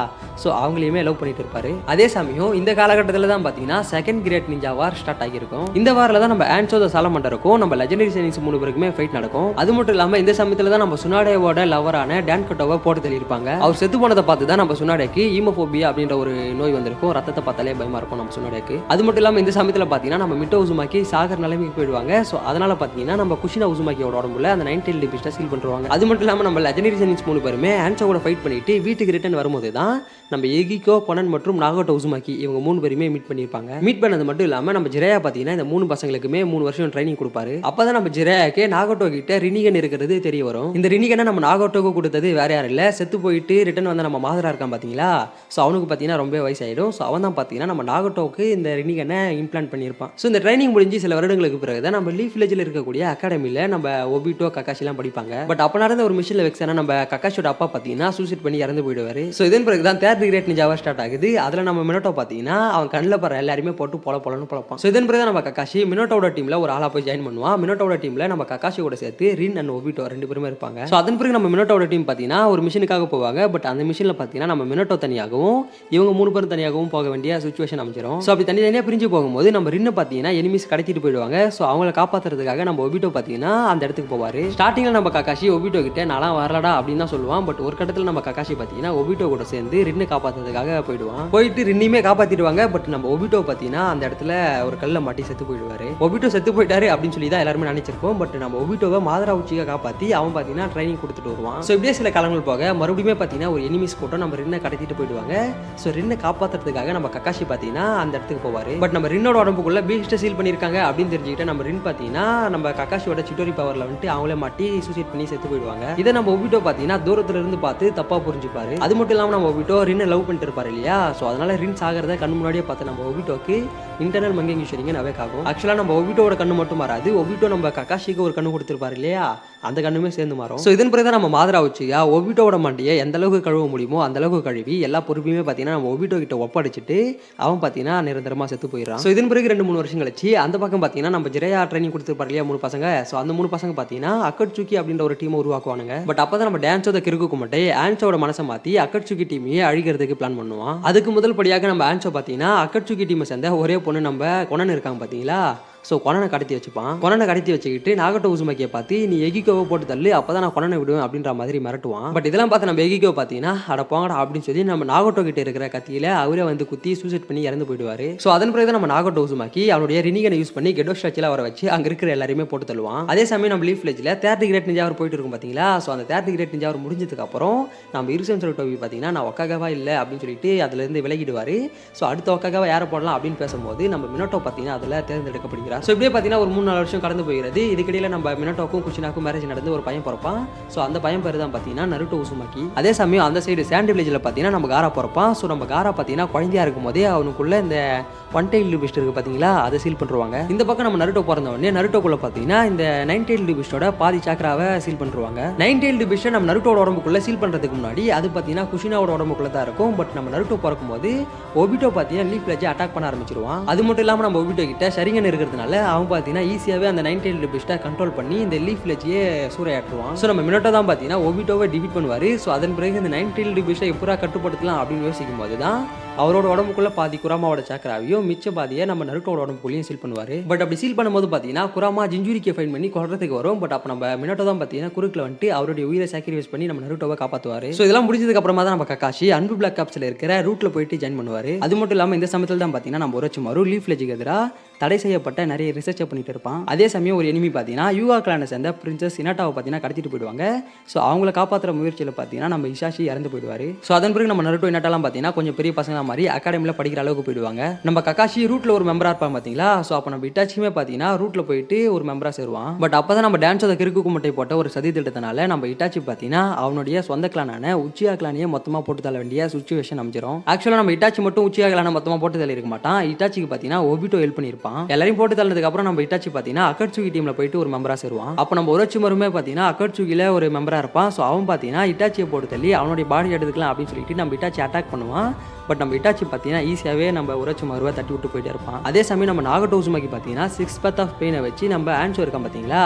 ஸோ அவங்களையுமே லவ் பண்ணிட்டு இருப்பாரு. அதே சமயம் இந்த காலகட்டத்தில் தான் பார்த்தீங்கன்னா second grade ninja war start ஆகியிருக்கும். இந்த வாரில் தான் நம்ம ஆன்சோ த சாலமண்டருக்கும் நம்ம லெஜெண்டரி சைனிங்ஸ் 3 பேருக்குமே ஃபைட் நடக்கும். அது மட்டும் இல்லாமல் இந்த சமயத்தில் தான் நம்ம சுனாடேவோட லவரான டான் கட்டோவை போட்டு தள்ளியிருப்பாங்க. அவர் செத்து போனதை பார்த்து தான் நம்ம சுனாடேக்கு ஈமோபோபியா அப்படின்ற ஒரு நோய் வந்திருக்கும். ரத்தத்தை பார்த்தாலே பயமா இருக்கும் நம்ம சுனாடேக்கு. அது மட்டும் இல்லாமல் இந்த சமயத்தில் பார்த்தீங்கன்னா நம்ம மிட்டோ உசுமாக்கி சாகர் நிலைமைக்கு போயிடுவாங்க. ஸோ அதனால பார்த்தீங்கன்னா நம்ம குஷினா உசுமாக்கியோட உடம்புல அந்த 9 பிஸ்டா சீல் பண்ணுவாங்க. அது மட்டும் இல்லாமல் நம்ம லெஜெண்டரி சைனிங்ஸ் 3 பேருமே ஆன்சோவோட ஃபைட் பண்ணிட்டு வீட்டுக்கு ரிட்டர்ன் வரும்போது தான் நம்ம எகிகோ கொனன் மற்றும் நாகோட்டோ உசுமாக்கி இவங்க 3 பேருமே மீட் பண்ணியிருப்பாங்க. மீட் பண்ணது மட்டும் இல்லாமல் நம்ம ஜிரையா பார்த்தீங்கன்னா இந்த 3 பசங்களுக்குமே 3 வருஷம் ட்ரைனிங் கொடுப்பாரு. அப்பதான் நம்ம ஜிரையாக்கு நாகோட்டோ கிட்ட ரினிகன் இருக்கிறது தெரிய வரும். இந்த ரினிகனை நம்ம நாகோட்டோக்கு கொடுத்தது வேற யாரும் இல்லை, செத்து போயிட்டு ரிட்டர்ன் வந்த நம்ம மாதரா இருக்கான் பார்த்தீங்களா, ஸோ அவனுக்கு பார்த்தீங்கன்னா ரொம்ப வயசாயிடும். ஸோ அவன் தான் பார்த்தீங்கன்னா நம்ம நாகோட்டோக்கு இந்த ரினிகனை இம்ப்ளான்ட் பண்ணியிருப்பான். ஸோ இந்த ட்ரைனிங் முடிஞ்சு சில வருடங்களுக்கு பிறகு தான் நம்ம லீஃப் வில்லேஜில் இருக்கக்கூடிய அகாடமியில் நம்ம ஒபிட்டோ கக்காஷிலாம் படிப்பாங்க. பட் அப்போ நடந்த ஒரு மிஷனில் வெக்ஸான நம்ம கக்காஷோட அப்பா பார்த்தீங்கன்னா சூசைட் பண்ணி இறந்து போயிடுவாரு. ஸோ இதன் பிறகு தான் தேர்ட் கிரேட் நிஞ்சாவா ஸ்டார்ட் ஆகுது. அதில் நம்ம மினோட்டோ பார்த்தீங்கன்னா அவன் கண்ணில் பற எல்லாருமே போட்டு பொலன்னு பொழப்பான். ஸோ இதன் பிறகு நம்ம கக்காஷி மினோட்டோட டீமில் ஒரு ஆளாக போய் ஜாயின் பண்ணுவான். மினோட்டோட டீமில் நம்ம கக்காஷியோட சேர்த்து ரின் அண்ட் ஒபிட்டோ 2 பேருமே இருப்பாங்க. ஸோ அதன் பிறகு நம்ம மினோட்டோட டீம் பார்த்தீங்கன்னா ஒரு மிஷனுக்காக போவாங்க. பட் அந்த மிஷனில் பார்த்தீங்கன்னா நம்ம மினோட்டோ தனியாகவும் இவங்க 3 பேரும் தனியாகவும் போக வேண்டிய சுச்சுவேஷன் அமைச்சிரும். ஸோ அப்படி தனியாக பிரிஞ்சு போகும்போது நம்ம ரின்னு பார்த்தீங்கன்னா எனிமிஸ் கடத்திட்டு போயிடுவாங்க. ஸோ அவங்களை காப்பாற்றுறதுக்காக நம்ம ஒபிட்டோ பார்த்தீங்கன்னா அந்த இடத்துக்கு போவார். ஸ்டார்டிங்கில் நம்ம கக்காஷி ஒபிட்டோ கிட்ட நான்லாம் வரலடா அப்படின்னு தான் சொல்லுவான். பட் ஒரு கட்டத்தில் நம்ம கக்காஷி பார்த்தீங்கன்னா ஒபிட்டோ கூட சேர்ந்து ரின்னு காப்பாற்றுறதுக்காக போயிடுவான். போயிட்டு ரின்னையுமே காப்பாற்றிடுவாங்க. பட் நம்ம ஒபிட்டோ பார்த்தீங்கன்னா அந்த இடத்துல ஒரு கல்லை மாட்டி செத்து போயிடுவாரு. ஒபிட்டோ செத்து போயிட்டாரு அப்படின்னு சொல்லி தான் எல்லாருமே நினைச்சிருப்போம். பட் நம்ம ஒபிட்டோவை மாதரா உச்சியை காப்பாற்றி அவன் பார்த்தீங்கன்னா ட்ரைனிங் கொடுத்துட்டு வருவான். ஸோ இப்படியே சில காலங்கள் போக மறுபடியும் பார்த்தீங்கன்னா ஒரு எனிமிஸ் கூட்டம் நம்ம ரின்னை கடத்திட்டு போயிடுவாங்க. ஸோ ரின்னை காப்பாற்றுறதுக்காக நம்ம கக்காஷி பார்த்தீங்கன்னா அந்த இடத்துக்கு போவார். பட் நம்ம ரின்னோட உடம்புக்குள்ள பீஸ்ட்டை சீல் பண்ணியிருக்காங்க அப்படின்னு தெரிஞ்சுக்கிட்டு நம்ம ரின் பார்த்தீங்கன்னா நம்ம கக்காஷியோட சிட்டோரி பவரில் வந்துட்டு அவங்களே மாட்டி சூசைட் பண்ணி செத்து போயிடுவாங்க. இதை நம்ம ஒபிட்டோ பார்த்தீங்கன்னா தூரத்துல இருந்து பார்த்து தப்பா புரிஞ்சுப்பாரு. அது மட்டும் இல்லாமல் நம்ம ஒபிட்டோ ரின்னை லவ் பண்ணிட்டு இருப்பாரு இல்லையா, ஸோ அதனால ரின் சாகிறத கண்ணு முன்னாடியே பார்த்து நம்ம ஒபிட்டோக்கு இன்டர்னல் மங்கிங் ஷேரிங் நவேக் ஆகும். ஆக்சுவலாக நம்ம ஒபிட்டோட கண்ணு மட்டும் மாறாது, ஒபிட்டோ நம்ம கக்காஷிக்கு ஒரு கண்ணு கொடுத்துருப்பாரு இல்லையா, அந்த கண்ணுமே சேர்ந்து மாறும். ஸோ இதன் பிறகு தான் நம்ம மாதரா உச்சியா ஒபிட்டோட மண்டியை எந்த அளவுக்கு கழுவ முடியுமோ அந்த அளவுக்கு கழுவி எல்லா பொறுப்பையுமே பார்த்தீங்கன்னா நம்ம ஒபிட்டோ கிட்ட ஒப்படைச்சிட்டு அவன் பார்த்தீங்கன்னா நிரந்தரமாக செத்து போயிடறான். ஸோ இதன் பிறகு 2-3 வருஷம் கழிச்சு அந்த பக்கம் பார்த்தீங்கன்னா நம்ம ஜிரையா ட்ரைனிங் கொடுத்துருப்பாரு இல்லையா 3 பசங்க. ஸோ அந்த 3 பசங்க பார்த்தீங்கன்னா அக்கட்சுக்கி அப்படின்ற ஒரு டீமை உருவாக்குவானுங்க. பட் அப்போ தான் நம்ம டான்ஸோட கிறுக்கு மட்டும் ஆன்சோட மனசை மாற்றி அக்கட்சுக்கி டீமையே அழிக்கிறதுக்கு பிளான் பண்ணுவான். அதுக்கு முதல் படியாக நம்ம ஆன்சோ பார்த்தீங்கன்னா அக்கட்சுக்கி டீமை சேர்ந்த ஒரே பொண்ணு நம்ம கொனன் இருக்காங்க பார்த்தீங்களா, ஸோ கொனனை கடத்தி வச்சுப்பான். கொனனை கடத்தி வச்சுக்கிட்டு நாகட்டோ உசுமாக்கியை பார்த்து நீ எகிக்கோவை போட்டு தள்ளு அப்பதான் நான் கொனனை விடுவேன் அப்படின்ற மாதிரி மிரட்டுவான். பட் இதெல்லாம் பார்த்து நம்ம எகிக்கோ பார்த்தீங்கன்னா அட போங்கடா அப்படின்னு சொல்லி நம்ம நாகட்டோ கிட்ட இருக்கிற கத்தியில அவரே வந்து குத்தி சூசைட் பண்ணி இறந்து போயிடுவாரு. ஸோ அதன் பிறகு நம்ம நாகட்டோ உசுமாக்கி அவனுடைய ரினிகனை யூஸ் பண்ணி கெடோ ஸ்ட்ராச்சில் வர வச்சு அங்கே இருக்கிற எல்லாருமே போட்டு தள்ளுவான். அதே சமயம் நம்ம லீஃப் வில்லேஜில் தேர்ட் கிரேட் நிஞ்சா அவர் போயிட்டு இருக்கும் பார்த்தீங்களா. ஸோ அந்த தேர்ட் கிரேட் நிஞ்சா அவர் முடிஞ்சதுக்கு அப்புறம் நம்ம இருசன் சருட்டோபி பார்த்தீங்கன்னா நான் ஒக்காகவா இல்லை அப்படின்னு சொல்லிட்டு அதுலேருந்து விலகிடுவார். ஸோ அடுத்த ஒக்காகவா யாரை போடலாம் அப்படின்னு பேசும்போது நம்ம மினோட்டோ பார்த்தீங்கன்னா அதில் தேர்ந்தெடுக்கப்படுகிறார். ஸோ இப்படியே பார்த்தீங்கன்னா ஒரு 3-4 வருஷம் கடந்து போகிறது. இதுக்கிடையில் நம்ம மினோட்டோக்கும் குஷினாக்கும் மேரேஜ் நடந்து ஒரு பையன் பிறப்பான். ஸோ அந்த பையன் பேர் தான் பார்த்தீங்கன்னா நருட்டோ உசுமாக்கி. அதே சமயம் அந்த சைடு சாண்ட் வில்லேஜில் பார்த்தீங்கன்னா நம்ம காரா பிறப்பான். ஸோ நம்ம காரா பார்த்தீங்கன்னா குழந்தையா இருக்கும் போதே அவனுக்குள்ள இந்த ஒன் டெயில் பிஸ்ட் இருக்கு பார்த்தீங்களா, அதை சீல் பண்ணுவாங்க. இந்த பக்கம் நம்ம நருட்டோ பிறந்த உடனே நருட்டோக்குள்ள பார்த்தீங்கன்னா இந்த 9 டெயில் பிஸ்டோட பாதி சாக்கராவை சீல் பண்ணுவாங்க. 9 டெயில் பிஸ்ட்டை நம்ம நருட்டோட உடம்புக்குள்ள சீல் பண்ணுறதுக்கு முன்னாடி அது பார்த்தீங்கன்னா குஷினாவோட உடம்புக்குள்ள தான் இருக்கும். பட் நம்ம நருட்டோ பிறக்கும் போது ஒபிட்டோ பார்த்தீங்கன்னா லீஃப் வில்லேஜை அட்டாக் பண்ண ஆரம்பிச்சிருவான். அது மட்டும் இல்லாமல் நம்ம ஒபிட்டோ கிட்ட ஷரிங்கன் இருக்கிறதுனால அவன் பார்த்தீங்கன்னா ஈஸியாகவே அந்த 9 டெயில் பிஸ்ட்டை கண்ட்ரோல் பண்ணி இந்த லீஃப் வில்லேஜையே சூறையாற்றுவான். ஸோ நம்ம மினோட்டோ தான் பார்த்தீங்கன்னா ஒபிட்டோவை டிஃபீட் பண்ணுவார். ஸோ அதன் பிறகு இந்த 9 டெயில் பிஸ்ட்டை எப்பரா கட்டுப்படுத்தலாம் அப்படின்னு யோசிக்கும் போது தான் அவரோட உடம்புக்குள்ள பாதி குராமாவோட சக்கராவையும் மிச்ச பாதியை நம்ம நருட்டோட உடம்புக்குள்ளேயும் சீல் பண்ணுவாரு. பட் அப்படி சீல் பண்ணும்போது பார்த்தீங்கன்னா குராமா ஜிஞ்சுரிக்கு ஃபைன் பண்ணி கொல்றதுக்கு வரும். பட் அப்போ நம்ம மினோட்டோ தான் பார்த்தீங்கன்னா குறுக்கில் வந்துட்டு அவருடைய உயிரை சாக்ரிஃபைஸ் பண்ணி நம்ம நருட்டோவை காப்பாற்றுவார். ஸோ இதெல்லாம் முடிஞ்சதுக்கு அப்புறமா தான் நம்ம கக்காஷி அன்பு பிளாக் ஆப்ஸில் இருக்கிற ரூட்ல போயிட்டு ஜாயின் பண்ணுவார். அது மட்டும் இல்லாமல் இந்த சமயத்தில் தான் பார்த்தீங்கன்னா நம்ம ஒரோச்சிமாரு லீஃப் வில்லேஜுக்கு எதிராக தடை செய்யப்பட்ட நிறைய ரிசர்ச் பண்ணிட்டு இருப்பான். அதே சமயம் ஒரு எனிமி பார்த்தீங்கன்னா யூகா கிளானை சேர்ந்த பிரின்சஸ் இனாட்டாவை பார்த்தீங்கன்னா கடத்திட்டு போயிடுவாங்க. ஸோ அவங்கள காப்பாற்றுற முயற்சியில் பார்த்தீங்கன்னா நம்ம இஷாஷி இறந்து போயிடுவார். ஸோ அதன் பிறகு நம்ம நருட்டோ இனாட்டாலாம் பார்த்தீங்கன்னா கொஞ்சம் பெரிய பசங்க மாதிரி அகாடமியில் படிக்கிற அளவுக்கு போயிடுவாங்க. நம்ம கக்காஷி ரூட்ல ஒரு மெம்பராக இருப்பாங்க பார்த்தீங்களா. ஸோ அப்போ நம்ம இட்டாச்சியுமே பார்த்தீங்கன்னா ரூட்ல போயிட்டு ஒரு மெம்பராக சேருவான். பட் அப்போ தான் நம்ம டான்ஸோட கிறுக்கு குமட்டை போட்ட ஒரு சதி திட்டத்தினால நம்ம இட்டாச்சி பார்த்தீங்கன்னா அவனுடைய சொந்த கிளானான உச்சியா கிளானையே மொத்தமாக போட்டு தள்ள வேண்டிய சுச்சுவேஷன் அமைஞ்சிரும். ஆக்சுவலாக நம்ம இட்டாச்சி மட்டும் உச்சியா கிளானை மொத்தமாக போட்டு தள்ளி இருக்க மாட்டான். இட்டாச்சிக்கு பார்த்தீங்கன்னா ஒபிட்டோ ஹெல்ப் பண்ணியிருப்பான். எல்லாரையும் போட்டு தள்ளதுக்கு அப்புறம் நம்ம இட்டாச்சி பார்த்தீங்கன்னா அக்கட்சுகி டீம்ல போயிட்டு ஒரு மெம்பரா சேருவான். அப்போ நம்ம ஒரோச்சிமாருமே பார்த்தீங்கன்னா அக்கட்சுகில ஒரு மெம்பரா இருப்பான். ஸோ அவன் பார்த்தீங்கன்னா இட்டாச்சியை போட்டு தள்ளி அவனுடைய பாடி எடுத்துக்கலாம் அப்படின்னு சொல்லிட்டு நம்ம இட்டாச்சி அட்டாக் பண்ணுவான். பட் நம்ம இட்டாச்சி பார்த்தீங்கன்னா ஈஸியாகவே நம்ம ஒரோச்சிமாருவை தட்டி விட்டு போயிட்டே இருப்பான். அதே சமயம் நம்ம நாகட்டோ உசுமாக்கி பார்த்தீங்கன்னா 6 பர்த் ஆஃப் பெயினை வச்சு நம்ம ஆன்சோ இருக்கான் பார்த்தீங்களா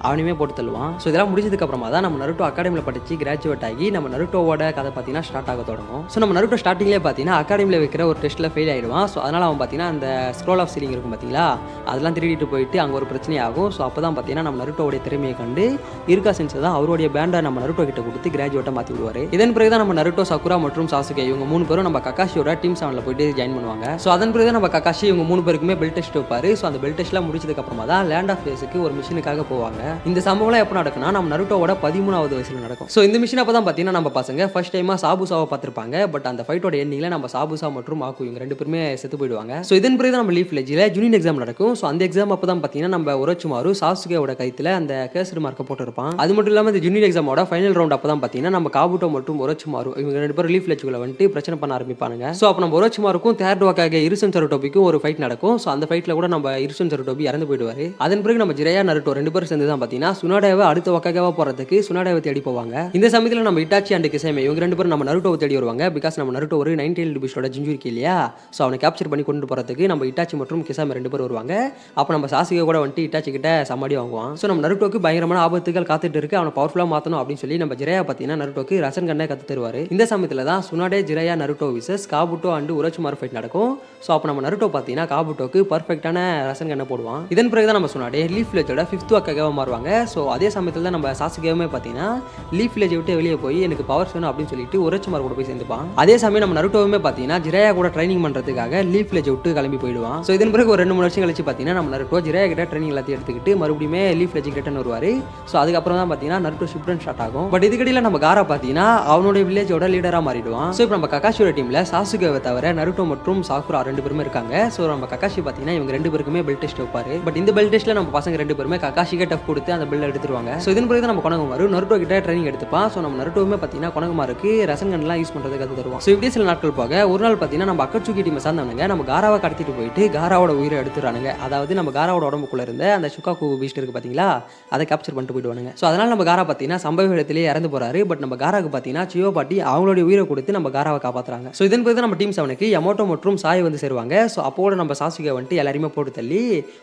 அவனையுமே போட்டு தள்ளுவான். ஸோ இதெல்லாம் முடிஞ்சதுக்கு அப்புறமா தான் நம்ம நருட்டோ அகாடமியில் படிச்சு கிராஜுவேட் ஆகி நம்ம நருட்டோவோட கதை பார்த்தீங்கன்னா ஸ்டார்ட் ஆக தொடங்கும். ஸோ நம்ம நருட்டோ ஸ்டார்டிங்லேயே பார்த்தீங்கன்னா அகாடமியில் வைக்கிற ஒரு டெஸ்ட்டில் ஃபெயில் ஆகிடுவான். ஸோ அதனால் அவன் பார்த்தீங்கன்னா அந்த ஸ்க்ரோல் ஆஃப் சீலிங் இருக்கும் பார்த்தீங்களா அதெல்லாம் திருடிட்டு போயிட்டு அங்கே ஒரு பிரச்சனை ஆகும். ஸோ அப்போ தான் பார்த்தீங்கன்னா நம்ம நருட்டோடைய திறமையை கண்டு இருக்கா சென்ஸை தான் அவருடைய பேண்டை நம்ம நருட்டோ கிட்ட கொடுத்து கிராஜுவேட்டாக மாற்றி விடுவார். இதன் பிறகு தான் நம்ம நருட்டோ சக்குரா மற்றும் சாசுகே இவங்க 3 பேரும் நம்ம கக்காஷியோட டீம் 7ல போயிட்டு ஜாயின் பண்ணுவாங்க. ஸோ அதன் பிறகு நம்ம கக்காஷி இவங்க 3 பேருக்குமே பெல்ட் டெஸ்ட் வைப்பாரு. ஸோ அந்த பெல்ட் டெஸ்ட்லாம் முடிச்சதுக்கு அப்புறமா தான் லேண்ட் ஆஃப் ஃபேஸுக்கு ஒரு மிஷனுக்காக போவாங்க. இந்த சம்பவம் எப்போ நடக்கும்னா நம்ம நருட்டோவோட 13வது வயசுல நடக்கும். ஸோ இந்த மிஷன் அப்போ தான் பார்த்தீங்கன்னா நம்ம பசங்க ஃபர்ஸ்ட் டைமாக சாபுசாவை பார்த்துருப்பாங்க. பட் அந்த ஃபைட்டோட எண்டிங்கில் நம்ம சாபுசா மற்றும் ஆக்கு இவங்க 2 பேருமே செத்து போயிடுவாங்க. ஸோ இதன் பிறகு நம்ம லீஃப் வில்லேஜில் ஜூனியர் எக்ஸாம் நடக்கும். ஸோ அந்த எக்ஸாம் அப்போ தான் பார்த்தீங்கன்னா நம்ம ஒரோச்சிமாரு சாசுகேவோட கைத்தில் அந்த கேசரி மார்க்கை போட்டிருப்பான். அது மட்டும் இல்லாமல் இந்த ஜூனியர் எக்ஸாமோட ஃபைனல் ரவுண்ட் அப்போ தான் பார்த்தீங்கன்னா நம்ம காபுட்டோ மற்றும் ஒரோச்சிமாரு இவங்க 2 பேரும் லீஃப் வில்லேஜுக்குள்ள வந்துட்டு பிரச்சனை பண்ண ஆரம்பிப்பாங்க. ஸோ அப்போ நம்ம ஒரோச்சிமாருக்கும் தேர்ட் வாக்காக இருசன் சருட்டோபிக்கும் ஒரு ஃபைட் நடக்கும். ஸோ அந்த ஃபைட்டில் கூட நம்ம இருசன் சருட்டோபி இறந்து போயிடுவார். அதன் பிறகு நம்ம ஜிரையா நருட்டோ 2 பேரும் சேர்ந்து தான் பார்த்தீங்கன்னா சுனாடாவை அடுத்த வாக்காக போகிறதுக்கு சுனாடாவை தேடி போவாங்க. இந்த சமயத்தில் நம்ம இட்டாச்சி அண்ட் கிசேமே இவங்க 2 பேரும் நம்ம நருட்டோவை தேடி வருவாங்க. பிகாஸ் நம்ம நருட்டோ ஒரு 9 டிபிஷோட ஜிஞ்சுரிக்கு இல்லையா. ஸோ அவனை கேப்சர் பண்ணி கொண்டு போகிறதுக்கு நம்ம இட்டாச்சி மற்றும் கிசாமே 2 பேர் வருவாங்க. அப்போ நம்ம சாசுகே கூட வந்துட்டு இட்டாச்சி கிட்ட சமாடி வாங்குவான். ஸோ நம்ம நருட்டோக்கு பயங்கரமான ஆபத்துகள் காத்துட்டு இருக்கு, அவனை பவர்ஃபுல்லாக மாற்றணும் அப்படின்னு சொல்லி நம்ம ஜிரையா பார்த்தீங்கன்னா நருட்டோக்கு ரசன் கண்ணை கற்று தருவார். இந்த சமயத்தில் தான் Tsunade Jiraiya Naruto versus Kabuto and Orochimaru fight நடக்கும். ஸோ அப்போ நம்ம நருட்டோ பார்த்தீங்கன்னா காபுட்டோக்கு பர்ஃபெக்டான ரசன் கண்ணை போடுவான். இதன் பிறகு தான் நம்ம சுனாடே லீஃப் வில்லேஜோட 5th வாக்காக மாறுவாங்க. ஸோ அதே சமயத்தில் தான் நம்ம சாசுகேவுமே பார்த்தீங்கன்னா லீஃப் வில்லேஜை விட்டு வெளியே போய் எனக்கு பவர் வேணும் அப்படின்னு சொல்லிட்டு ஒரோச்சிமாரு கூட போய் சேர்ந்துப்பான். அதே சமயம் நம்ம நருட்டோவுமே பார்த்தீங்கன்னா ஜிரையா கூட ட்ரைனிங் பண்ணுறதுக்காக லீஃப் வில்லேஜை விட்டு கிளம்பி போயிடுவான். ஸோ இதன் பிறகு ஒரு 2-3 வருஷம் கழிச்சு பார்த்தீங்கன்னா நம்ம நருட்டோ ஜிரையா கிட்ட ட்ரைனிங் எல்லாத்தையும் எடுத்துக்கிட்டு மறுபடியும் லீஃப் வில்லேஜ் ரிட்டர்ன் வருவார். ஸோ அதுக்கப்புறம் தான் பார்த்தீங்கன்னா நருட்டோ ஷிப்டன் ஸ்டார்ட் ஆகும். பட் இதுக்கடியில் நம்ம காரா பார்த்தீங்கன்னா அவனுடைய வில்லேஜோட லீடராக மாறிடுவான். ஸோ இப்போ நம்ம கக்காஷியோட டீமில் சாசுகேவை தவிர நருட்டோ மற்றும் சாக்குரா 2 பேருமே இருக்காங்க. ஸோ நம்ம கக்காஷி பார்த்தீங்கன்னா இவங்க 2 பேருக்குமே பெல்ட் டெஸ்ட் வைப்பாரு. பட் இந்த பெல்ட் டெஸ்ட்ல நம்ம பசங்க 2 பேருமே கக்காஷிக்கு டஃப் கொடுத்து அந்த பெல்ட் எடுத்துருவாங்க. ஸோ இதன் பிறகு நம்ம கொனகுமாரு நருட்டோ கிட்ட ட்ரைனிங் எடுத்துப்பான். ஸோ நம்ம நருட்டோவுமே பார்த்தீங்கன்னா கொனகுமாருக்கு ரசன் கன்லாம் யூஸ் பண்ணுறதுக்கு அது தருவான். ஸோ இப்படி சில நாட்கள் போக ஒரு நாள் பார்த்தீங்கன்னா நம்ம அக்கட்சுகி டீமை சார்ந்தவனுங்க நம்ம காராவை கடத்திட்டு போயிட்டு காராவோட உயிரை எடுத்துறானுங்க. அதாவது நம்ம காராவோட உடம்புக்குள்ள இருந்த அந்த சுக்காக்கு பீஸ்ட் இருக்கு பார்த்தீங்களா அதை கேப்சர் பண்ணிட்டு போயிடுவானுங்க. ஸோ அதனால நம்ம காரா பார்த்தீங்கன்னா சம்பவ இடத்திலேயே இறந்து போறாரு. பட் நம்ம காராவுக்கு பார்த்தீங்கன்னா சியோ பாட்டி அவங்களுடைய உயிரை கொடுத்து நம்ம காராவை காப்பாற்றுறாங்க. ஸோ இதன் பிறகு நம்ம டீம் 7க்கு யமோட்டோ மற்றும் சாய் வந்து சேருவாங்க. ஸோ அப்போட நம்ம சாசுகே வந்துட்டு எல்லாருமே போட்டு தள்ளி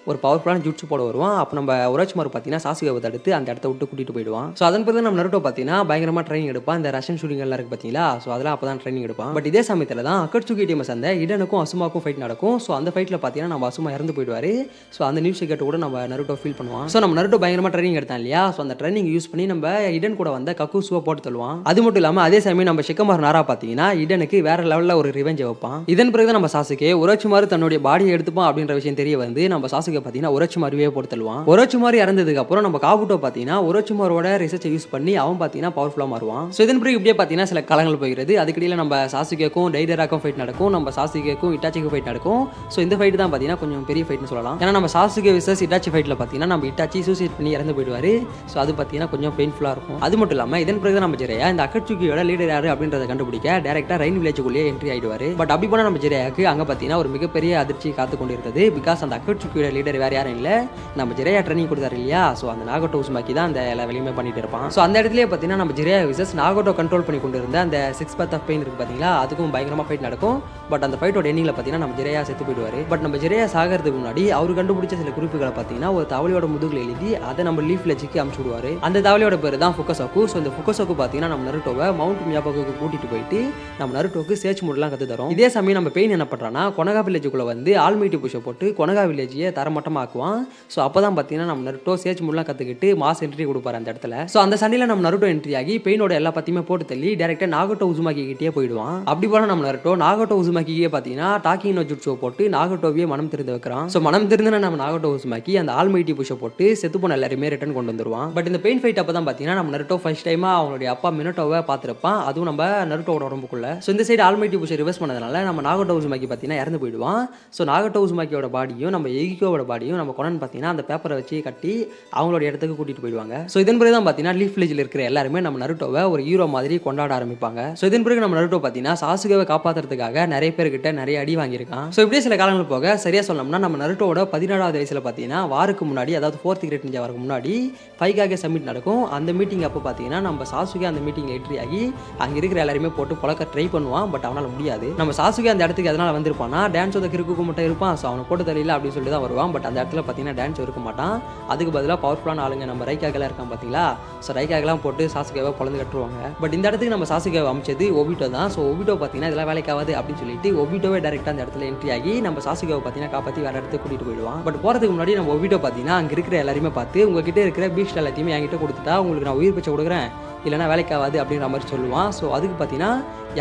ஒரு பவர்ஃபுல்லான ஜுட்ஸு போட வருவான். அப்போ நம்ம ஒரோச்சிமாரு பார்த்தீங்கன்னா சாசுகேவை தடுத்து அந்த இடத்த விட்டு கூட்டிட்டு போயிடுவான். ஸோ அதன் பிறகு நம்ம நருட்டோ பார்த்தீங்கன்னா பயங்கரமா ட்ரைனிங் எடுப்பான். இந்த ரஷ்யன் ஷூட்டிங் எல்லாம் இருக்கு பார்த்தீங்களா. ஸோ அதெல்லாம் அப்போ தான் ட்ரைனிங் எடுப்பான். பட் இதே சமயத்தில் தான் அக்கட்சுகி டீமை சேர்ந்த இடனுக்கும் அசுமாக்கும் ஃபைட் நடக்கும். ஸோ அந்த ஃபைட்டில் பார்த்தீங்கன்னா நம்ம அசுமா இறந்து போயிடுவாரு. ஸோ அந்த நியூஸ் கேட்டு கூட நம்ம நருட்டோ ஃபீல் பண்ணுவான். ஸோ நம்ம நருட்டோ பயங்கரமா ட்ரைனிங் எடுத்தான் இல்லையா. ஸோ அந்த ட்ரைனிங் யூஸ் பண்ணி நம்ம இடன் கூட வந்த கக்குசுவை போட்டு தள்ளுவான். அது மட்டும் இல்லாமல் அதே சமயம் நம்ம ஷிக்கமார் நாரா பார்த்தீங்கன்னா இடனுக்கு வேற லெவலில் ஒரு ரிவெஞ்ச் வைப்பான். இதன் பிறகு நம்ம சாசுகே ஒரோச்சிமாரு தன்னுடைய பாடியை எடுத்துப்பான் அப்படின்ற விஷயம் தெரிய வந்து நம்ம சாசுகே பார்த்தீங்கன்னா ஒரோச்சிமாருவே போட்டு தள்ளுவான். ஒரோச்சிமாரு இறந்ததுக்கு அப்புறம் நம்ம காபுட்டோ பார்த்தீங்கன்னா ஒரோச்சிமாரோட ரிசர்ச்சை யூஸ் பண்ணி அவன் பார்த்தீங்கன்னா பவர்ஃபுல்லாக மாறுவான். ஸோ இதன் பிறகு இப்படியே பார்த்தீங்கன்னா சில காலங்கள் போகிறது. அதுக்கிடையில் நம்ம சாசுகேக்கும் டைடராக்கும் ஃபைட் நடக்கும். நம்ம சாசுகேக்கும் இட்டாச்சிக்கும் ஃபைட் நடக்கும். ஸோ இந்த ஃபைட் தான் பார்த்தீங்கன்னா கொஞ்சம் பெரிய ஃபைட்னு சொல்லலாம். ஏன்னா நம்ம சாசுகே விசஸ் இட்டாச்சி ஃபைட்டில் பார்த்தீங்கன்னா நம்ம இட்டாச்சி சூசைட் பண்ணி இறந்து போயிடுவார். ஸோ அது பார்த்தீங்கன்னா கொஞ்சம் பெயின்ஃபுல்லாக இருக்கும். அது மட்டும் இல்லாமல் இதன் பிறகு நம்ம ஜெரையா இந்த அக்கட்சுகியோட லீடர் யாரு அப்படின்றத கண்டுபிடிக்க டேரக்டாக ரெயின் வில்லேஜுக்குள்ளேயே என்ட்ரி ஆயிடுவார். பட் அப்படி போனால் நம்ம ஜெரையாக்கு அங்கே பார்த்தீங்கன்னா ஒரு மிகப்பெரிய அதிர்ச்சி காத்து கொண்டு இருந்தது. பிகாஸ் அந்த அக்கட்சுகியோட லீடர் வேறு யாரும் இல்லை, நம்ம ஜெரையா ட்ரைனிங் கொடுத்தாரு இல்லையா. ஸோ ஸோ அந்த நாகோட்டோ உசுமாக்கி தான் அந்த எல்லா வேலையுமே பண்ணிட்டு இருப்பான். ஸோ அந்த இடத்துலயே பார்த்தீங்கன்னா நம்ம ஜிரையா விசஸ் நாகோட்டோ கண்ட்ரோல் பண்ணி கொண்டு இருந்த அந்த 6 path of pain இருக்கு பார்த்தீங்களா, அதுக்கும் பயங்கரமாக ஃபைட் நடக்கும். பட் அந்த ஃபைட்டோட எண்டிங்கில் பார்த்தீங்கன்னா நம்ம ஜிரையா செத்து போயிடுவார். பட் நம்ம ஜிரையா சாகிறதுக்கு முன்னாடி அவர் கண்டுபிடிச்ச சில குறிப்புகளை பார்த்தீங்கன்னா ஒரு தவளையோட முதுகில் எழுதி அதை நம்ம லீஃப் லெஜ்ஜுக்கு அமுச்சு விடுவார். அந்த தவளையோட பேர் தான் ஃபுக்கசோக்கு. ஸோ இந்த ஃபுக்கசோக்கு பார்த்தீங்கன்னா நம்ம நருட்டோவை மவுண்ட் மியாபாகுக்கு கூட்டிட்டு போயிட்டு நம்ம நருட்டோக்கு சேச் மூடலாம் கற்று தரும். இதே சமயம் நம்ம பெயின் என்ன பண்ணுறான்னா கொனகா வில்லேஜுக்குள்ளே வந்து ஆல்மைட்டி புஷை போட்டு கொனகா வில்லேஜையே தரமட்டமாக்குவான். ஸோ அப்போ தான் பார்த்தீங்கன்னா நம்ம நருட்டோ சேச் மூடலாம் கற்றுக்கிட்டு மாஸ் என்ட்ரி கொடுப்பாரு அந்த இடத்துல. ஸோ அந்த சண்டையில் நம்ம நருட்டோ என்ட்ரி ஆகி பெயினோட எல்லா பற்றியுமே போட்டு தள்ளி டேரெக்டாக நாகோட்டோ உசுமாக்கி கிட்டே போயிடுவான். அப்படி போல நம்ம நருட்டோ நாகோட்டோ உசுமாக்கியே பார்த்தீங்கன்னா டாக்கிங் நோ ஜுட்ஸோ போட்டு நாகோட்டோவையே மனம் திருந்து வைக்கிறான். ஸோ மனம் திருந்தின நம்ம நாகோட்டோ உசுமாக்கி அந்த ஆல்மைட்டி புஷை போட்டு செத்து போன எல்லாருமே ரிட்டர்ன் கொண்டு வந்துருவான். பட் இந்த பெயின் ஃபைட் அப்போ தான் பார்த்தீங்கன்னா நம்ம நருட்டோ ஃபர்ஸ்ட் டைமாக அவங்களுடைய அப்பா மினோட்டோவை பார்த்துருப்பான், அதுவும் நம்ம நருட்டோட உடம்புக்குள்ள. ஸோ இந்த சைடு ஆல்மைட்டி புஷை ரிவர்ஸ் பண்ணதுனால நம்ம நாகோட்டோ உசுமாக்கி பார்த்தீங்கன்னா இறந்து போயிடுவான். ஸோ நாகோட்டோ உசுமாக்கியோட பாடியும் நம்ம எகிகோவோட பாடியும் நம்ம கொனன் பார்த்தீங்கன்னா அந்த பேப்பரை வச்சு கட்டி அவங்களோட இடத்துக்கு கூட்டிட்டு போயிடுவாங்க. ஸோ இதன் பிறகு தான் பார்த்தீங்கன்னா லீஃப் வில்லேஜில் இருக்கிற எல்லாருமே நம்ம நருட்டோவை ஒரு ஹீரோ மாதிரி கொண்டாட ஆரம்பிப்பாங்க. ஸோ இதன் பிறகு நம்ம நருட்டோ பார்த்தீங்கன்னா சாசுகேவை காப்பாற்றுறதுக்காக நிறைய பேர்கிட்ட நிறைய அடி வாங்கியிருக்கான். ஸோ இப்படியே சில காலங்கள் போக சரியா சொல்லணும்னா நம்ம நருட்டோட 17வது வயசுல பார்த்தீங்கன்னா வாருக்கு முன்னாடி, அதாவது 4th கிரேட் நிஞ்சா வாருக்கு முன்னாடி ஃபைகாகே சமிட் நடக்கும். அந்த மீட்டிங் அப்போ பார்த்தீங்கன்னா நம்ம சாசுகே அந்த மீட்டிங் என்ட்ரி ஆகி அங்கே இருக்கிற எல்லாருமே போட்டு பொழக்க ட்ரை பண்ணுவான். பட் அவனால் முடியாது. நம்ம சாசுகே அந்த இடத்துக்கு எதனால வந்திருப்பான்னா டான்ஸோட கிறுக்கு மட்டும் இருப்பான். ஸோ அவனை போட்டு தெரியல அப்படின்னு சொல்லி தான் வருவான். பட் அந்த இடத்துல பார்த்தீங்கன்னா டான்ஸ் இருக்க மாட்டான். அதுக்கு பதிலாக பவர்ஃபுல்லான ஆளுங்க நம்ம ரைக்காகெல்லாம் இருக்கான் பார்த்தீங்களா. ஸோ ரைக்காகெல்லாம் போட்டு சாசுகேவை பொழந்து கட்டுருவாங்க. பட் இந்த இடத்துக்கு நம்ம சாசுகேவை அமைச்சது ஒபிட்டோ தான். ஸோ ஒபிட்டோ பார்த்தீங்கன்னா இதெல்லாம் வேலைக்காவது அப்படின்னு சொல்லிட்டு ஒபிட்டோவே டேரெக்டாக அந்த இடத்துல என்ட்ரி ஆகி நம்ம சாசுகேவை பார்த்தீங்கன்னா காப்பாற்றி வேற இடத்துக்கு கூட்டிட்டு போயிடுவான். பட் போகிறதுக்கு முன்னாடி நம்ம ஒபிட்டோ பார்த்தீங்கன்னா அங்கே இருக்கிற எல்லாருமே பார்த்து உங்ககிட்ட இருக்கிற பீஸ்ட் எல்லாத்தையுமே என்கிட்ட கொடுத்துட்டா உங்களுக்கு நான் உயிர் பிச்சை கொடுக்குறேன், இல்லைனா வேலைக்காகாது அப்படின்ற மாதிரி சொல்லுவான். ஸோ அதுக்கு பார்த்தீங்கன்னா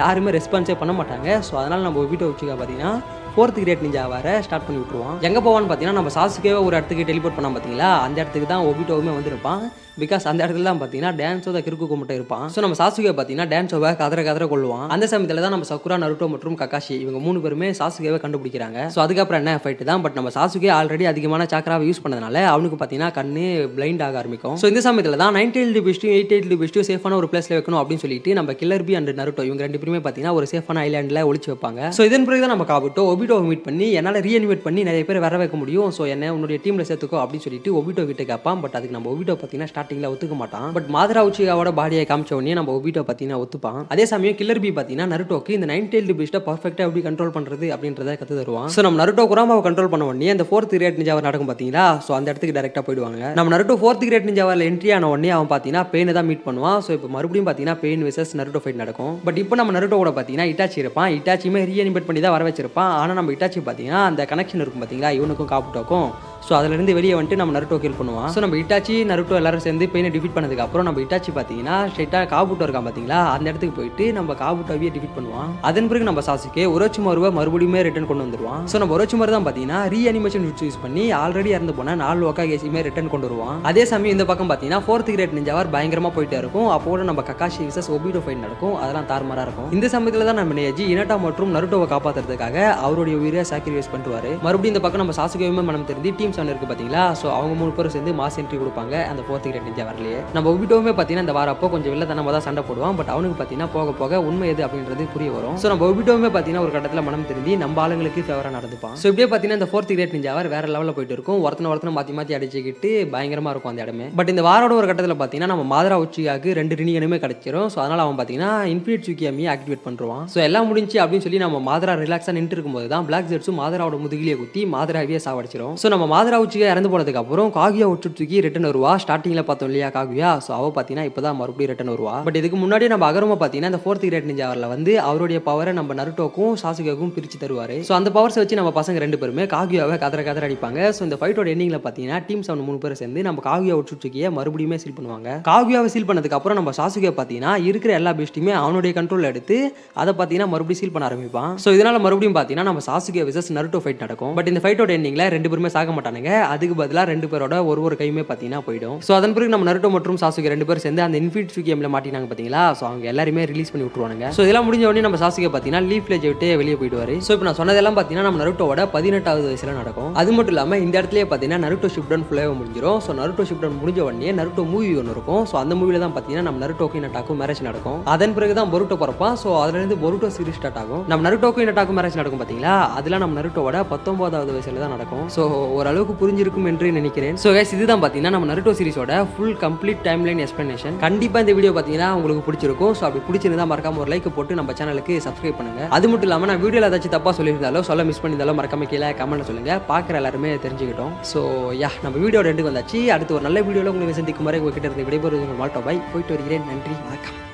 யாருமே ரெஸ்பான்ஸே பண்ண மாட்டாங்க. ஸோ அதனால் நம்ம ஒபிட்டோ வச்சுக்க பார்த்தீங்கன்னா 4th கிரேட் நிஞ்சா வர ஸ்டார்ட் பண்ணி விட்டுருவான். எங்கே போவான்னு பார்த்தீங்கன்னா நம்ம சாசுகேவை ஒரு இடத்துக்கு டெலிபோர்ட் பண்ணால் பார்த்தீங்களா, அந்த இடத்துக்கு தான் ஒபிட்டோவுமே வந்திருப்பான். பிகாஸ் அந்த இடத்துல தான் பார்த்தீங்கன்னா டான்ஸோட கிறுக்கு மட்டும் இருப்பான். ஸோ நம்ம சாசுகே பார்த்தீங்கன்னா டான்ஸோவை கதற கொள்ளுவான். அந்த சமயத்தில் தான் நம்ம சக்குரா, நருட்டோ மற்றும் ககாஷி இவங்க 3 பேருமே சாசுகேவை கண்டுபிடிக்கிறாங்க. ஸோ அதுக்கப்புறம் என்ன ஃபைட் தான். பட் நம்ம சாசுகே ஆல்ரெடி அதிகமான சாக்கராவை யூஸ் பண்ணதுனால அவனுக்கு பார்த்தீங்கன்னா கண்ணு பிளைண்ட் ஆக ஆரம்பிக்கும். ஸோ இந்த சமயத்தில் தான் 9-tailed beast-யும் 8-tailed beast-யும் சேஃபான ஒரு பிளேஸ்ல வைக்கணும் அப்படின்னு சொல்லிட்டு நம்ம கில்லர் பி அண்ட் நருட்டோ இவங்க 2 பேருமே பார்த்தீங்கன்னா ஒரு சேஃபான ஐலாண்டில் ஒளிச்சு வைப்பாங்க. ஸோ இதன் பிறகு தான் நம்ம காபுட்டோ ஒபிட்டோவை மீட் பண்ணி என்னால் ரீஅனிமேட் பண்ணி நிறைய பேர் வர வைக்க முடியும், ஸோ என்ன உன்னுடைய டீமில் சேர்த்துக்கோ அப்படின்னு சொல்லிட்டு ஒபிட்டோ கிட்ட கேட்பான். பட் அதுக்கு நம்ம ஒபிட்டோ பார்த்தீங்கன்னா ஸ்டார்டிங்கில் ஒத்துக்க மாட்டான். பட் மாதரா உச்சிகாவோட பாடியை காமிச்ச உடனே நம்ம ஒபிட்டோ பார்த்தீங்கன்னா ஒத்துப்பான். அதே சமயம் கில்லர் பி பார்த்தீங்கன்னா நருட்டோக்கு இந்த 9-tailed beast-ஐ பர்ஃபெக்டாக எப்படி கண்ட்ரோல் பண்ணுறது அப்படின்றத கற்று தருவான். ஸோ நம்ம நருட்டோ குராமாவை கண்ட்ரோல் பண்ண உடனே அந்த 4th கிரேட் நிஞ்சாவை நடக்கும் பார்த்தீங்களா. ஸோ அந்த இடத்துக்கு டேரெக்டாக போயிடுவாங்க. நம்ம நருட்டோ 4th கிரேட் நிஞ்சாவில் என்ட்ரி ஆன உடனே அவன் பார்த்தீங்கன்னா பெயினை தான் மீட் பண்ணுவான். ஸோ இப்போ மறுபடியும் பார்த்தீங்கன்னா பெயின் விசஸ் நருட்டோ ஃபைட் நடக்கும். பட் இப்போ நம்ம நருட்டோட பார்த்தீங்கன்னா இட்டாச்சி இருப்பான். இட்டாச்சியுமே ரீஅனிமேட் பண்ணி தான் வர வச்சிருப்பான். ஆனால் நம்ம இட்டாச்சி பார்த்தீங்கன்னா அந்த கனெக்ஷன் இருக்கும் பார்த்தீங்களா இவனுக்கும் காபுட்டோக்கும். ஸோ அதிலிருந்து வெளியே வந்துட்டு நம்ம நருட்டோ கில் பண்ணுவான். ஸோ நம்ம இட்டாச்சி நருட்டோ எல்லாரும் சேர்ந்து பெயினை டிஃபீட் பண்ணதுக்கு அப்புறம் நம்ம இட்டாச்சி பார்த்தீங்கன்னா ஸ்ட்ரைட்டாக காபுட்டோ இருக்கான் பார்த்தீங்களா, அந்த இடத்துக்கு போயிட்டு நம்ம காபுட்டோவையே டிஃபீட் பண்ணுவான். அதன் பிறகு நம்ம சாசுகே ஒரோச்சிமாருவை மறுபடியுமே ரிட்டர்ன் கொண்டு வந்துருவான். ஸோ நம்ம ஒரோச்சிமாரு தான் பார்த்தீங்கன்னா ரீஅனிமேஷன் யூஸ் பண்ணி ஆல்ரெடி இறந்து போன 4 ஒக்காகேசியுமே ரிட்டர்ன் கொண்டு வருவான். அதே சமயம் இந்த பக்கம் பார்த்தீங்கன்னா 4th கிரேட் நிஞ்சாவார் பயங்கரமாக போயிட்டே இருக்கும். அப்போ நம்ம ககாஷி விசஸ் ஒபிட்டோ ஃபைட் நடக்கும். அதெல்லாம் தாறுமாறாக இருக்கும். இந்த சமயத்தில் தான் நம்ம நேஜி இனட்டா மற்றும் நருட்டோவை காப்பாற்றுறதுக்காக அவருடைய உயிரை சாக்ரிஃபைஸ் பண்ணிட்டு வாரு. மறுபடியும் இந்த பக்கம் நம்ம சாசுகேவுமே மனம் தெரிஞ்சு டீம் 7 இருக்கு பார்த்தீங்களா. ஸோ அவங்க 3 பேரும் சேர்ந்து மாஸ் என்ட்ரி கொடுப்பாங்க அந்த 4th கிரேட் நிஞ்சா வரலையே. நம்ம ஒபிட்டோவுமே பார்த்தீங்கன்னா இந்த வாரப்போ கொஞ்சம் வில்லத்தனமாக தான் சண்டை போடுவான். பட் அவனுக்கு பார்த்தீங்கன்னா போக போக உண்மை எது அப்படின்றது புரிய வரும். ஸோ நம்ம ஒபிட்டோவுமே பார்த்தீங்கன்னா ஒரு கட்டத்தில் மனம் தெரிஞ்சு நம்ம ஆளுங்களுக்கு ஃபேவராக நடந்துப்பான். ஸோ இப்படியே பார்த்தீங்கன்னா இந்த 4th கிரேட் நிஞ்சாவார் வேற லெவலில் போயிட்டு இருக்கும். ஒருத்தனை மாற்றி அடிச்சுக்கிட்டு பயங்கரமாக இருக்கும் அந்த இடமே. பட் இந்த வாரோட ஒரு கட்டத்தில் பார்த்தீங்கன்னா நம்ம மாதரா உச்சிகாக்கு 2 ரினிகனுமே கிடைச்சிரும். ஸோ அதனால் அவன் பார்த்தீங்கன்னா இன்ஃபினிட் சுக்கியாமியை ஆக்டிவேட் பண்ணுவான். ஸோ எல்லாம் முடிஞ்சு அப்படின்னு சொல்லி நம்ம மாதரா ரிலாக்ஸாக நின்று இருக்கும்போது தான் பிளாக் ஜெட்ஸும் மாதராவோட முதுகிலே குத்தி மாதராவே சாவடிச்சிரும். ஸோ நம்ம மாதரா உச்சிகா இறந்து போனதுக்கு அப்புறம் காகுயா உச்சுத்துக்கி ரிட்டர்ன் வருவா. ஸ்டார்டிங்ல பார்த்தோம் இல்லையா காகுயா. ஸோ அவ பார்த்தீங்கன்னா இப்போதான் மறுபடியும் ரிட்டர்ன் வருவா. பட் இதுக்கு முன்னாடி நம்ம அகரமா பார்த்தீங்கன்னா இந்த 4th கிரேட் நிஞ்சாவரில் வந்து அவருடைய பவரை நம்ம நருட்டோக்கும் சாசுகேக்கும் பிரிச்சு தருவாரு. ஸோ அந்த பவர்ஸ் வச்சு நம்ம பசங்க 2 பேருமே காகுயாவை கதற அடிப்பாங்க. ஸோ இந்த ஃபைட்டோட எண்டிங்ல பார்த்தீங்கன்னா டீம் 7 3 பேர் சேர்ந்து நம்ம காகுயா உச்சுத்துக்கியை மறுபடியும் சீல் பண்ணுவாங்க. காகுயாவை சீல் பண்ணதுக்கு அப்புறம் நம்ம சாசுகே பார்த்தீங்கன்னா இருக்கிற எல்லா பெஸ்ட்டுமே அவனுடைய கண்ட்ரோல் எடுத்து அதை பார்த்தீங்கன்னா மறுபடியும் சீல் பண்ண ஆரம்பிப்பான். ஸோ இதனால மறுபடியும் பார்த்தீங்கன்னா நம்ம சாசுகே விசஸ் நருட்டோ ஃபைட் நடக்கும். பட் இந்த ஃபைட்டோட எண்டிங்ல 2 பேருமே சாக மாட்டானுங்க. அதுக்கு பதிலாக 2 பேரோட ஒரு கையுமே பார்த்தீங்கன்னா போயிடும். ஸோ அதன் பிறகு நம்ம நருட்டோ மற்றும் சாசுகே 2 பேரும் சேர்ந்து அந்த இன்ஃபினிட் சுக்கியாமில் மாட்டினாங்க பார்த்தீங்களா. ஸோ அவங்க எல்லாருமே ரிலீஸ் பண்ணி விட்டுருவாங்க. ஸோ இதெல்லாம் முடிஞ்ச உடனே நம்ம சாசுகே பார்த்தீங்கன்னா லீஃப் வில்லேஜ் விட்டு வெளியே போயிடுவாரு. ஸோ இப்போ நான் சொன்னதெல்லாம் பார்த்தீங்கன்னா நம்ம நருட்டோட 18வது வயசுல நடக்கும். அது மட்டும் இல்லாமல் இந்த இடத்துலயே பார்த்தீங்கன்னா நருட்டோ ஷிப்டன் ஃபுல்லாக முடிஞ்சிடும். ஸோ நருட்டோ ஷிப்டன் முடிஞ்ச உடனே நருட்டோ மூவி ஒன்று இருக்கும். ஸோ அந்த மூவில தான் பார்த்தீங்கன்னா நம்ம நருட்டோக்கு இனட்டாக்கும் மேரேஜ் நடக்கும். அதன் பிறகு தான் பொருட்டோ பிறப்பான். ஸோ அதுலேருந்து பொருட்டோ சீரிஸ் ஸ்டார்ட் ஆகும். நம்ம நருட்டோக்கு இனட்டாக்கும் மேரேஜ் நடக்கும் பார்த்தீங்களா. அதெல்லாம் நம்ம நருட்டோட 19வது வயசுல தான் நடக்கும். ஸோ ஓரளவு ஓரளவுக்கு புரிஞ்சிருக்கும் என்று நினைக்கிறேன். ஸோ கைஸ், இதுதான் பார்த்தீங்கன்னா நம்ம நருட்டோ சீரிஸோட ஃபுல் கம்ப்ளீட் டைம்லைன் எக்ஸ்பிளனேஷன். கண்டிப்பாக இந்த வீடியோ பார்த்தீங்கன்னா உங்களுக்கு பிடிச்சிருக்கும். ஸோ அப்படி பிடிச்சிருந்தா மறக்காம ஒரு லைக் போட்டு நம்ம சேனலுக்கு சப்ஸ்கிரைப் பண்ணுங்க. அது மட்டும் இல்லாமல் நான் வீடியோவில் ஏதாச்சும் தப்பாக சொல்லியிருந்தாலும் சொல்ல மிஸ் பண்ணியிருந்தாலும் மறக்காம கீழே கமெண்ட் சொல்லுங்க. பார்க்குற எல்லாருமே தெரிஞ்சுக்கிட்டோம். ஸோ நம்ம வீடியோட ரெண்டுக்கு வந்தாச்சு. அடுத்து ஒரு நல்ல வீடியோவில் உங்களுக்கு சந்திக்கும் வரை உங்ககிட்ட இருந்து விடைபெறுவது உங்கள் மால்டோ பாய். போயிட்டு வருகிறேன். நன்றி, வணக்கம்.